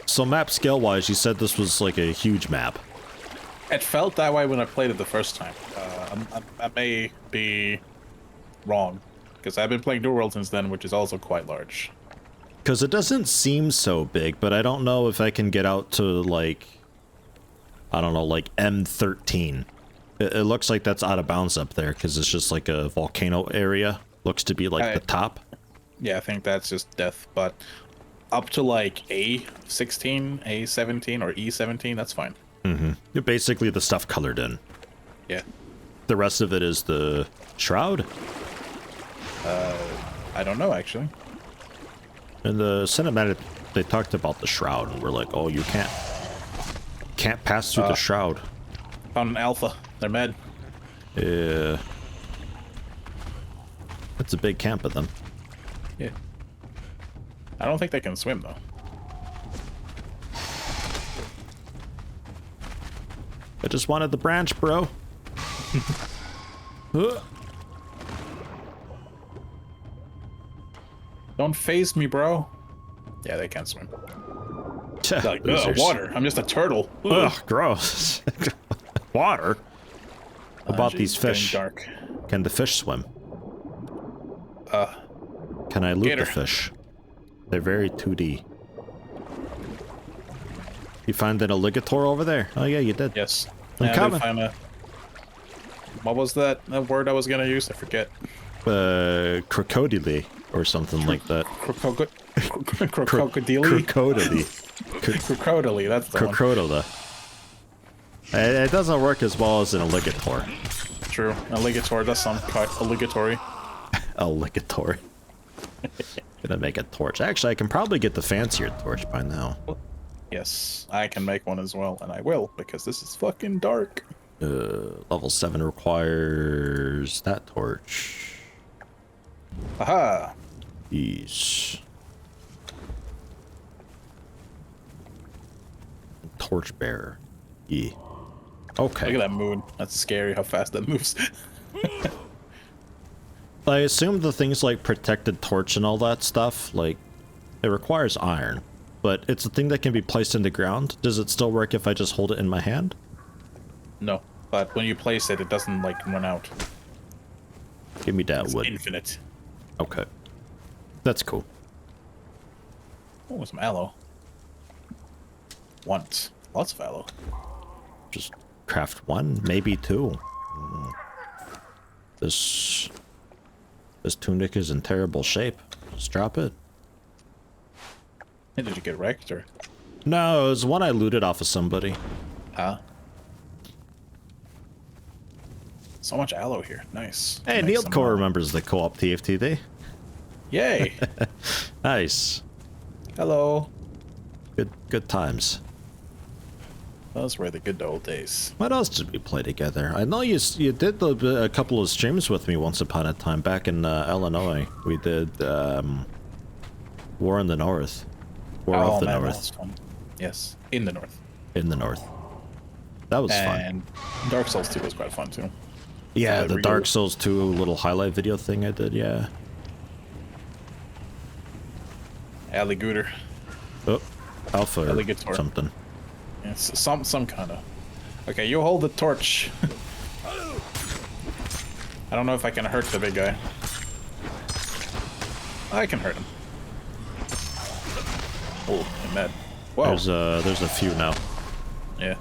So map scale-wise, you said this was, like, a huge map. It felt that way when I played it the first time. I may be wrong, because I've been playing New World since then, which is also quite large. Because it doesn't seem so big, but I don't know if I can get out to, like, I don't know, like M13. It looks like that's out of bounds up there, because it's just like a volcano area. Looks to be like the top. Yeah, I think that's just death, but up to like A16, A17, or E17, that's fine. Mm-hmm. Basically the stuff colored in. Yeah. The rest of it is the shroud. I don't know, actually. In the cinematic, they talked about the shroud, and we're like, oh, you can't pass through the shroud. Found an alpha. They're mad. Yeah. That's a big camp of them. Yeah. I don't think they can swim, though. I just wanted the branch, bro. Don't phase me, bro. Yeah, they can't swim. Tch, Like, losers. water. I'm just a turtle. Ugh, gross. Water? What about these it's getting fish? Dark. Can the fish swim? Can I loot gator. the fish? They're very 2D. You find an alligator over there? Oh yeah, you did. Yes. I'm Yeah, I did coming. find a... What was that word I was gonna use? I forget. Crocodile or something like that. Crocodile. Crocodile. Crocodile, that's the one. Crocodile. It doesn't work as well as an alligator. True. Alligator does sound quite obligatory. Alligator. Gonna make a torch. Actually, I can probably get the fancier torch by now. Yes, I can make one as well, and I will, because this is fucking dark. Level 7 requires that torch. Aha! Yes. Torch bearer. Yeah. Okay. Look at that moon. That's scary how fast that moves. I assume the things like protected torch and all that stuff, like, it requires iron, but it's a thing that can be placed in the ground. Does it still work if I just hold it in my hand? No, but when you place it, it doesn't, like, run out. Give me that It's wood. infinite. Okay. That's cool. Oh, some aloe. Want lots of aloe. Just craft one, maybe two. This tunic is in terrible shape. Just drop it. Hey, did you get wrecked, or? No, it was one I looted off of somebody. Huh? So much aloe here. Nice. Hey, Make some Neilcore more. remembers the co-op TFTD. Yay! Nice. Hello. Good times. Those were the good old days. What else did we play together? I know you did a couple of streams with me once upon a time back in Illinois. We did War in the North. War of the man, that North. was fun. Yes, in the north. In the North. That was fun. And Dark Souls 2 was quite fun too. Yeah, the we Dark go. Souls 2 little highlight video thing I did, yeah. Alligator. Oh, Alpha or Alligator. something. Yes, some kind of. Okay, you hold the torch. I don't know if I can hurt the big guy. I can hurt him. Oh, I'm mad. Whoa. There's a few now. Yeah.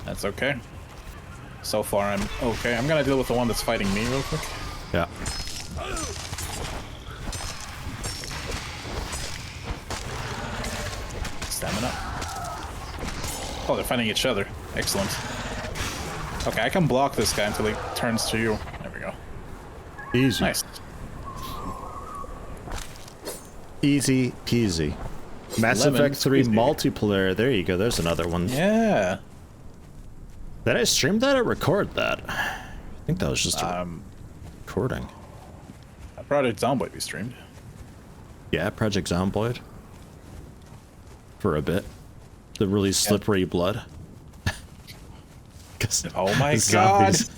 That's okay. So far, I'm okay. I'm gonna deal with the one that's fighting me real quick. Yeah. Stamina. Oh, they're fighting each other. Excellent. Okay, I can block this guy until he turns to you. There we go. Easy. Nice. Easy peasy. Mass Lemon Effect 3 squeezy. multiplayer. There you go. There's another one. Yeah. Did I stream that or record that? I think that was just a recording. Project Zomboid we streamed. Yeah, Project Zomboid. For a bit. The really slippery blood. 'Cause Oh my zombies,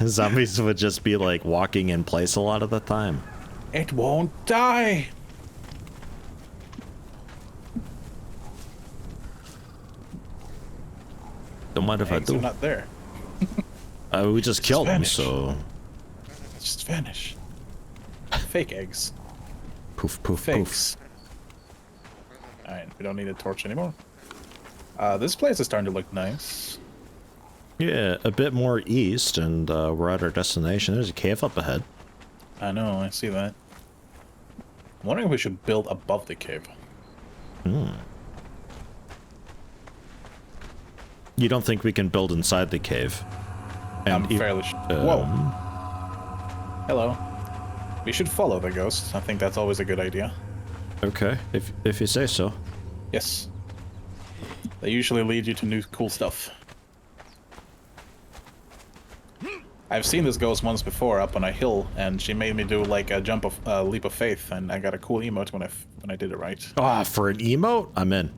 zombies would just be like walking in place a lot of the time. It won't die. Don't mind if Eggs I are do. not there. We just killed them, Spanish. so Just vanish. Fake eggs. poof, poof, poof. Fakes. Alright, we don't need a torch anymore. This place is starting to look nice. Yeah, a bit more east, and we're at our destination. There's a cave up ahead. I know, I see that. I'm wondering if we should build above the cave. You don't think we can build inside the cave? I'm e- fairly sure. Whoa. Hello. We should follow the ghosts. I think that's always a good idea. Okay, if you say so. Yes. They usually lead you to new cool stuff. I've seen this ghost once before up on a hill, and she made me do like a leap of faith, and I got a cool emote when I did it right. Ah, for an emote? I'm in.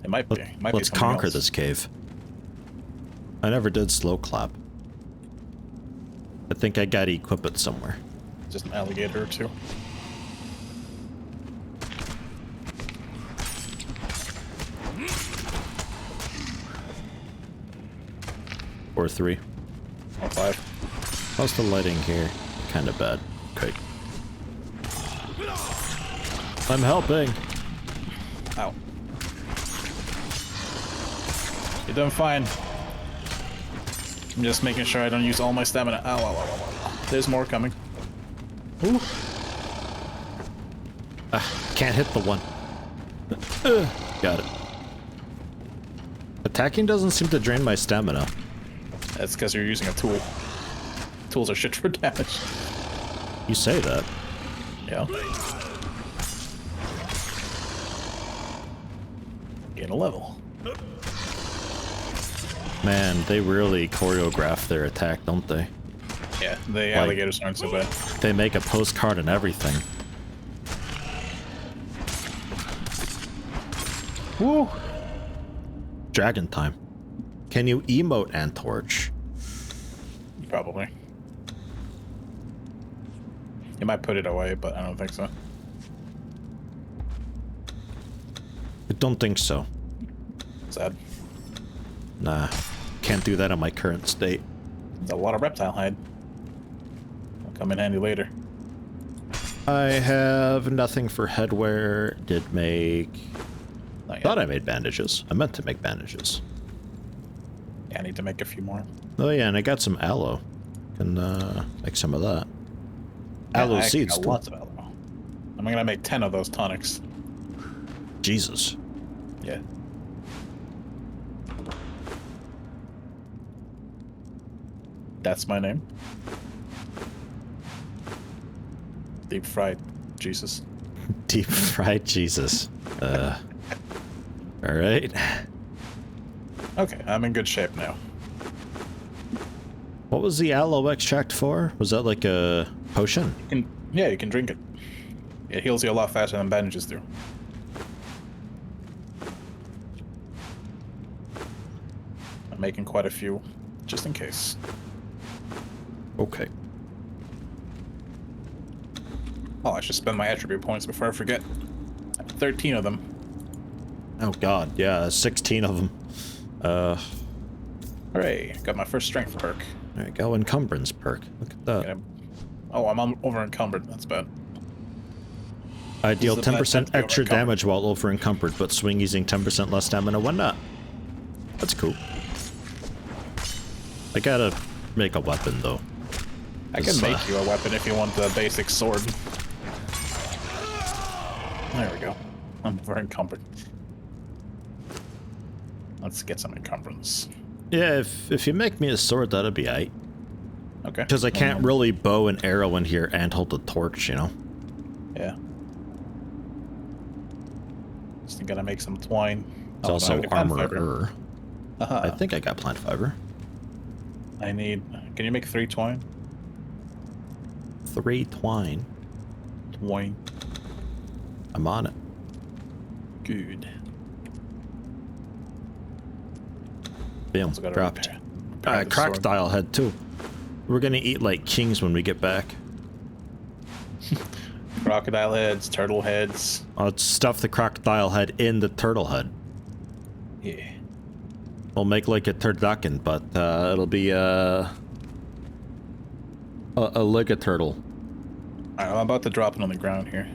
It might be. Might be Let's something conquer else. this cave. I never did slow clap. I think I gotta equip it somewhere. Just an alligator or two. Or 3. Or 5. How's the lighting here? Kind of bad. Okay. I'm helping. Ow. You're doing fine. I'm just making sure I don't use all my stamina. Ow, ow, ow, ow, ow. There's more coming. Ooh. Can't hit the one. Got it. Attacking doesn't seem to drain my stamina. That's because you're using a tool. Tools are shit for damage. You say that. Yeah. Gain a level. Man, they really choreograph their attack, don't they? Yeah, the alligators aren't so bad. They make a postcard and everything. Woo! Dragon time. Can you emote and torch? Probably. You might put it away, but I don't think so. I don't think so. Sad. Nah. Can't do that in my current state. There's a lot of reptile hide. Will come in handy later. I have nothing for headwear. Did make... Not yet. Thought I made bandages. I meant to make bandages. Yeah, I need to make a few more. Oh yeah, and I got some aloe. Can make some of that. Aloe I seeds. got too. lots of aloe. I'm gonna make 10 of those tonics. Jesus. Yeah. That's my name. Deep fried Jesus. Deep fried Jesus. All right. Okay, I'm in good shape now. What was the aloe extract for? Was that like a potion? Yeah, you can drink it. It heals you a lot faster than bandages do. I'm making quite a few, just in case. Okay. Oh, I should spend my attribute points before I forget. I have 13 of them. Oh god, yeah, 16 of them. Hooray, got my first strength perk. There you go, encumbrance perk. Look at that. Yeah. Oh, I'm over encumbered. That's bad. I deal This is a bad time 10% to be extra over-encumbered. damage while over encumbered, but swing using 10% less stamina when not. That's cool. I gotta make a weapon though. I can make you a weapon if you want the basic sword. There we go. I'm over encumbered. Let's get some encumbrance. Yeah, if you make me a sword, that'd be aight. Okay. Because I can't really bow an arrow in here and hold the torch, you know? Yeah. Just gotta make some twine. It's also armor. Uh-huh. I think I got plant fiber. I need... Can you make 3 twine? 3 twine. Twine. I'm on it. Good. Boom, Also gotta dropped. repair the sword. Crocodile head too. We're gonna eat like kings when we get back. Crocodile heads, turtle heads. I'll stuff the crocodile head in the turtle head. Yeah. We'll make like a turducken, but it'll be a liga-turtle. Alright, I'm about to drop it on the ground here.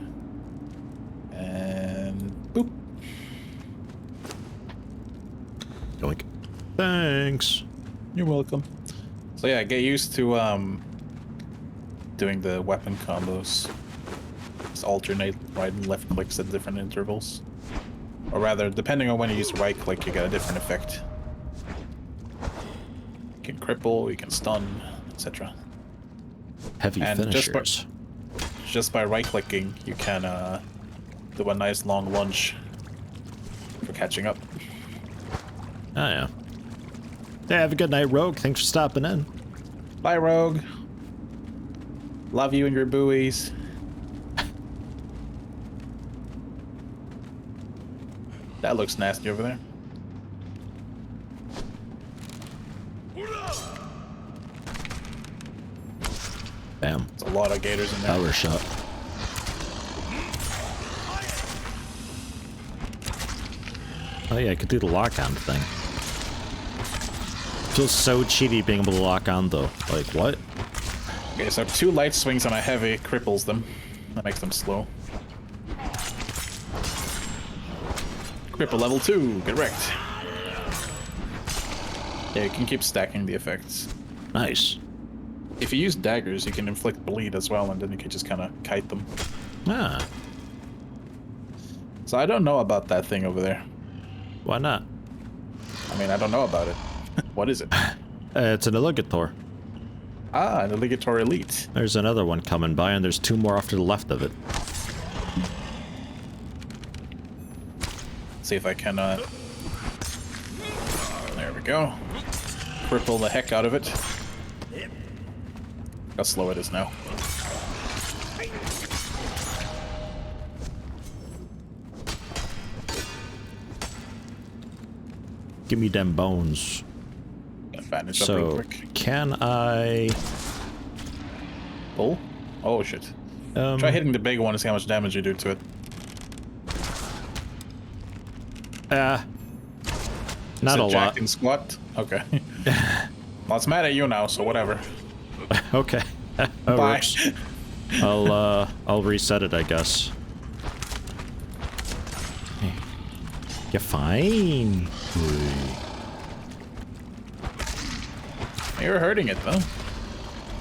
And... boop. Yoink. Thanks. You're welcome. So yeah, get used to doing the weapon combos. Just alternate right and left clicks at different intervals. Or rather, depending on when you use right click, you get a different effect. You can cripple, you can stun, etc. Heavy And finishers. Just by right clicking, you can do a nice long lunge for catching up. Oh yeah. Yeah, have a good night, Rogue. Thanks for stopping in. Bye, Rogue. Love you and your buoys. That looks nasty over there. Bam. There's a lot of gators in there. Power shot. Oh yeah, I could do the lock-on thing. Feels so cheaty being able to lock on though. Like, what? Okay, so 2 light swings on a heavy cripples them. That makes them slow. Cripple level 2, get wrecked. Yeah, you can keep stacking the effects. Nice. If you use daggers, you can inflict bleed as well, and then you can just kind of kite them. Ah, So I don't know about that thing over there. why not? I mean, I don't know about it. What is it? It's an alligator. Ah, an alligator elite. There's another one coming by, and there's 2 more off to the left of it. See if I can, there we go. Cripple the heck out of it. Look how slow it is now. Give me them bones. Get bandaged up real So, quick. can I... Pull? Oh shit. Try hitting the big one to see how much damage you do to it. Not Is a it jack lot. and squat? Okay. Well, it's mad at you now, so whatever. Okay. That Bye. works. I'll reset it, I guess. You're fine. You're hurting it though.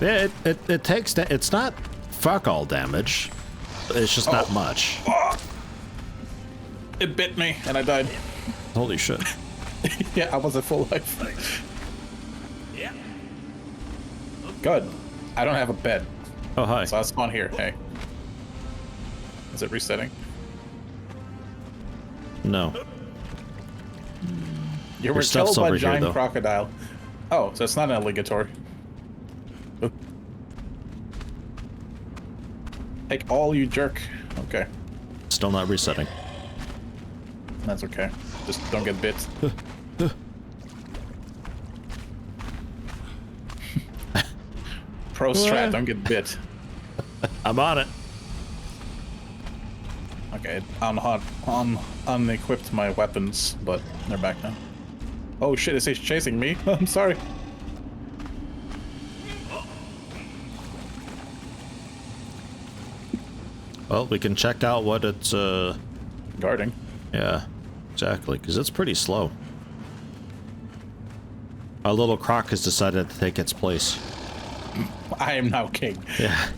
Yeah, it takes that. It's not fuck all damage. It's just not much. It bit me and I died. Holy shit. Yeah, I was at full life. Good. I don't have a bed, Oh, hi. so I'll spawn here. Hey. Is it resetting? No. You were stuff's killed by over a here, giant though. crocodile. Oh, so it's not an alligator. Oh. Take all, you jerk. Okay, Still not resetting. that's okay. Just don't get bit. Pro strat, don't get bit. I'm on it. Okay, unequipped my weapons, but they're back now. Oh shit, it's chasing me. I'm sorry. Well, we can check out what it's, Guarding. yeah, exactly, because it's pretty slow. Our little croc has decided to take its place. I am now king. Yeah.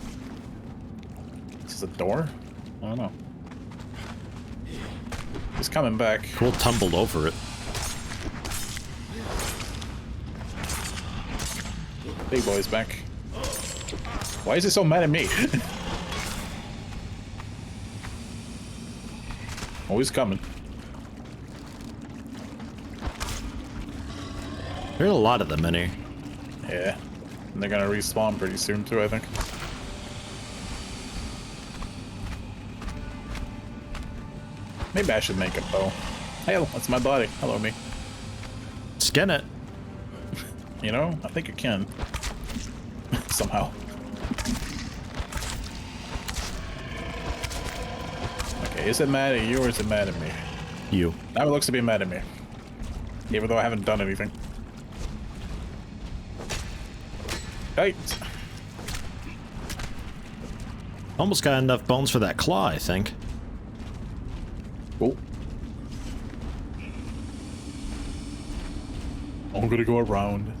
Is this a door? I don't know. He's coming back. We'll tumbled over it. Big boy's back. Why is he so mad at me? Oh, he's coming. There's a lot of them in here. Yeah. And they're gonna respawn pretty soon too, I think. Maybe I should make a bow. Hey, that's my body. Hello, me. Skin it. You know, I think I can. Somehow. Okay, is it mad at you or is it mad at me? You. Now it looks to be mad at me. Even though I haven't done anything. Right. Almost got enough bones for that claw, I think. Cool. I'm gonna go around.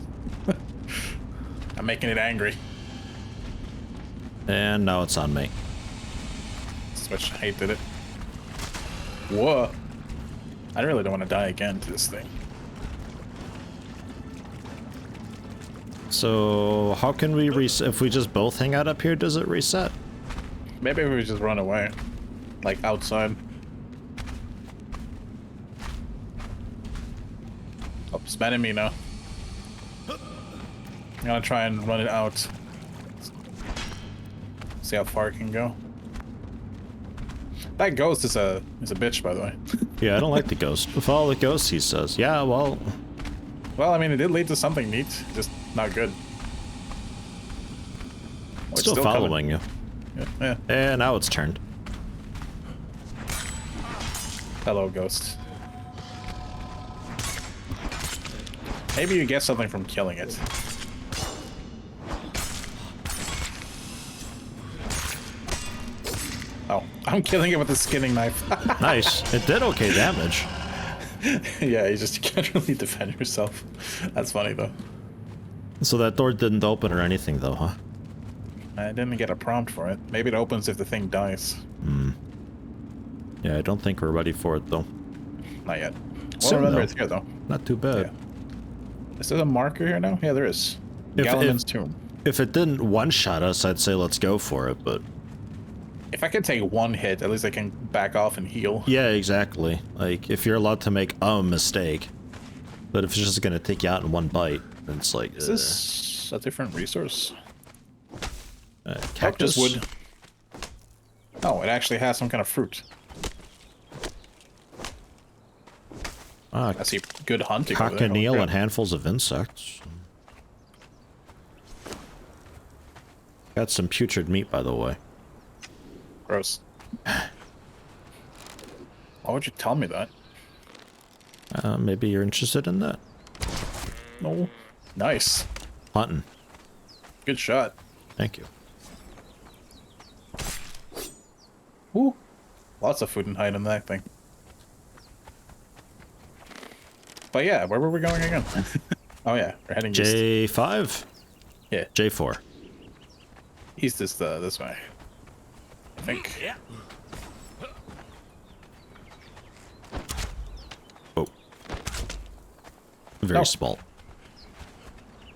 I'm making it angry. And now it's on me. Switch hated it. Whoa. I really don't want to die again to this thing. So, how can we reset? If we just both hang out up here, does it reset? Maybe we just run away. Like outside. Oh, it's mad at me now. I'm gonna try and run it out. See how far it can go. That ghost is a bitch, by the way. Yeah, I don't like the ghost. Follow the ghost, he says. Yeah, well... Well, I mean, it did lead to something neat, just not good. Oh, it's Still following you. Yeah. And now it's turned. Hello, ghost. Maybe you get something from killing it. Oh, I'm killing it with a skinning knife. Nice. It did okay damage. Yeah, you can't really defend yourself. That's funny, though. So that door didn't open or anything, though, huh? I didn't get a prompt for it. Maybe it opens if the thing dies. Yeah, I don't think we're ready for it, though. Not yet. Well, Soon, remember though. it's here, though. Not too bad. Yeah. Is there a marker here now? Yeah, there is. If- Galaman's Tomb. If it didn't one-shot us, I'd say let's go for it, but... If I can take one hit, at least I can back off and heal. Yeah, exactly. Like, if you're allowed to make a mistake. But if it's just gonna take you out in one bite, then it's like... Is this a different resource? Cactus? Wood. Oh, it actually has some kind of fruit. Ah, I see good hunting over there. cochineal Oh, and handfuls of insects. Got some putrid meat, by the way. gross. Why would you tell me that? Maybe you're interested in that? No. Nice. Hunting. Good shot. Thank you. Woo. Lots of food and hide in that thing. But yeah, where were we going again? Oh yeah, we're heading east. J5? Yeah, J4. east is this way. I think. Yeah. Oh. Very No. small.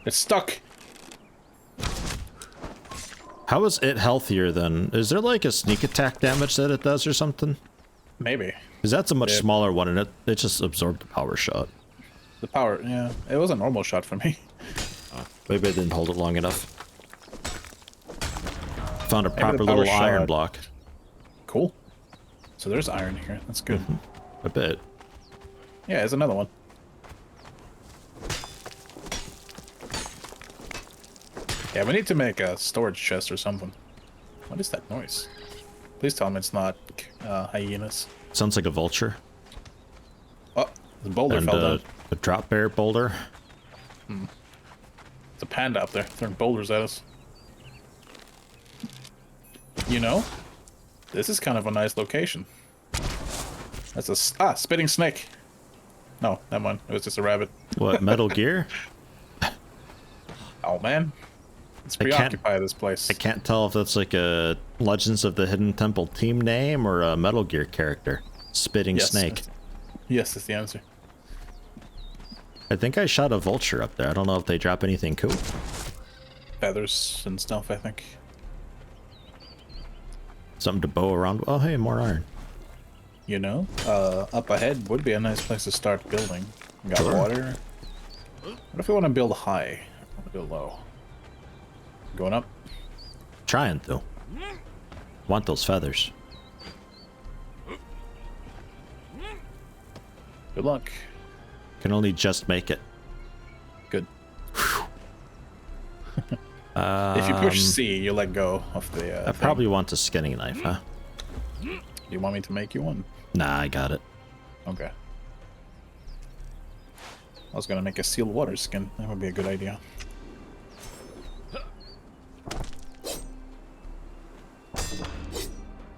It's stuck. How is it healthier then? Is there like a sneak attack damage that it does or something? Maybe. Because that's a much Yeah. smaller one and it just absorbed the power shot. The power, yeah. It was a normal shot for me. Maybe I didn't hold it long enough. Found a Maybe proper the power little iron shot. block. Cool. So there's iron here. That's good. A bit. Yeah, there's another one. Yeah, we need to make a storage chest or something. What is that noise? Please tell me it's not hyenas. Sounds like a vulture. Oh, the boulder And fell down. a drop bear boulder. It's a panda up there throwing boulders at us. You know, this is kind of a nice location. That's a spitting snake. No, never mind. It was just a rabbit. What, Metal Gear? Oh man, let's I can't- preoccupy this place. I can't tell if that's like a Legends of the Hidden Temple team name or a Metal Gear character. Spitting Yes. Snake. Yes, is the answer. I think I shot a vulture up there. I don't know if they drop anything cool. Feathers and stuff, I think. Something to bow around. Oh, hey, more iron. You know, up ahead would be a nice place to start building. We got Sure. water. What if we want to build high? I want to build low. Going up? Trying to. Want those feathers. Good luck. Can only just make it. Good. If you push C, you let go of the. I probably want a skinning knife, huh? You want me to make you one? Nah, I got it. Okay. I was gonna make a sealed water skin. That would be a good idea.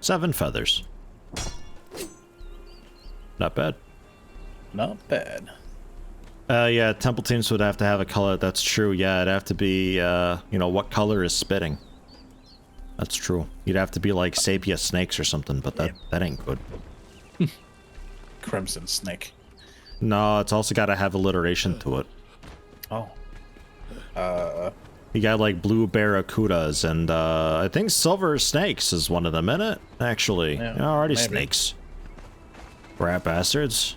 Seven feathers. Not bad. Not bad. Yeah, temple teams would have to have a color. That's true. Yeah, it'd have to be, you know, what color is spitting? That's true. You'd have to be like sepia snakes or something, but that ain't good. Crimson snake. No, it's also got to have alliteration to it. Oh. You got like blue barracudas, and I think silver snakes is one of them, isn't it? Actually, Yeah, already maybe. snakes. Rat bastards.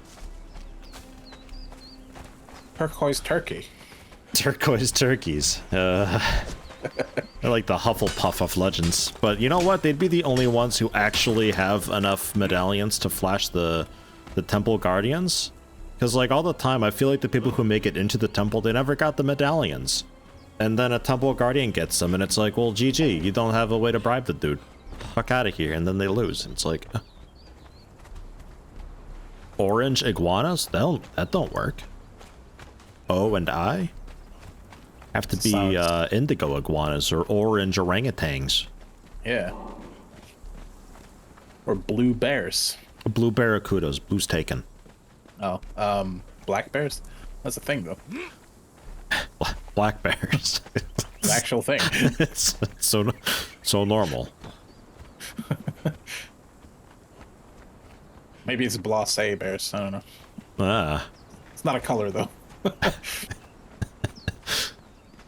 Turquoise turkey. Turquoise turkeys. They're like the Hufflepuff of Legends. But you know what? They'd be the only ones who actually have enough medallions to flash the temple guardians. Because like all the time, I feel like the people who make it into the temple, they never got the medallions. And then a temple guardian gets them, and it's like, well, GG, you don't have a way to bribe the dude. Fuck out of here. And then they lose. It's like... Orange iguanas? That don't work. O and I? Have to be indigo iguanas or orange orangutans. Yeah. Or blue bears. Blue barracudas. Blue's taken. Oh, black bears? That's a thing, though. Black bears. An actual thing. It's so normal. Maybe it's blasé bears. I don't know. Ah. It's not a color, though.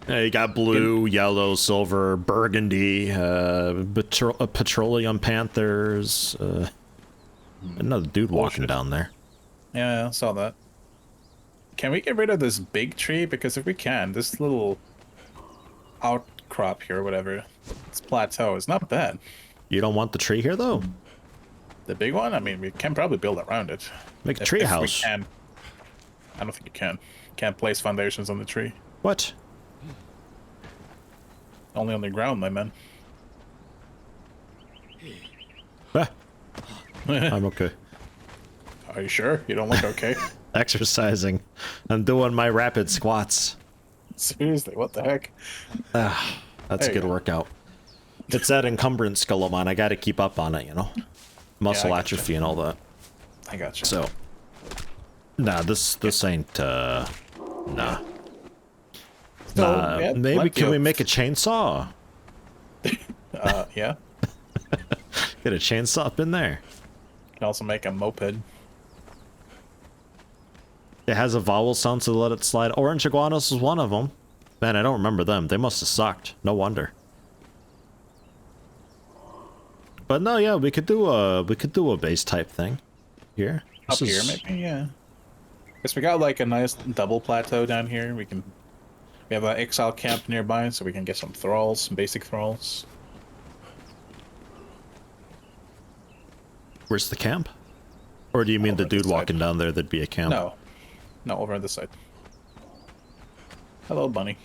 Yeah, you got blue, yellow, silver, burgundy, petroleum panthers. Another dude walking Bullshit. down there. Yeah, I saw that. Can we get rid of this big tree? Because if we can, this little outcrop here, or whatever, this plateau is not bad. You don't want the tree here, though? The big one? I mean, we can probably build around it. Make a If- tree if we house. can. I don't think you can. Can't place foundations on the tree. What? Only on the ground, my man. Ah. I'm okay. Are you sure? You don't look okay? Exercising. I'm doing my rapid squats. Seriously, what the heck? That's There a you good go. workout. It's that encumbrance skill of mine. I got to keep up on it, you know? Muscle gotcha. atrophy and all that. I got you. So, nah, this ain't, nah. So, yeah, Maybe plenty can we of- make a chainsaw? Yeah. Get a chainsaw up in there. Can also make a moped. It has a vowel sound, so let it slide. Orange iguanas is one of them. Man, I don't remember them. They must have sucked. No wonder. But no, yeah, we could do a base type thing here. Up This here, is- maybe, yeah. Guess we got like a nice double plateau down here. We have an exile camp nearby, so we can get some thralls, some basic thralls. Where's the camp? Or do you mean Over the dude this side. walking down there? That'd be a camp. No, over on this side. Hello, bunny.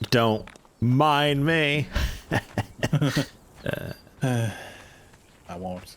Don't mind me. I won't.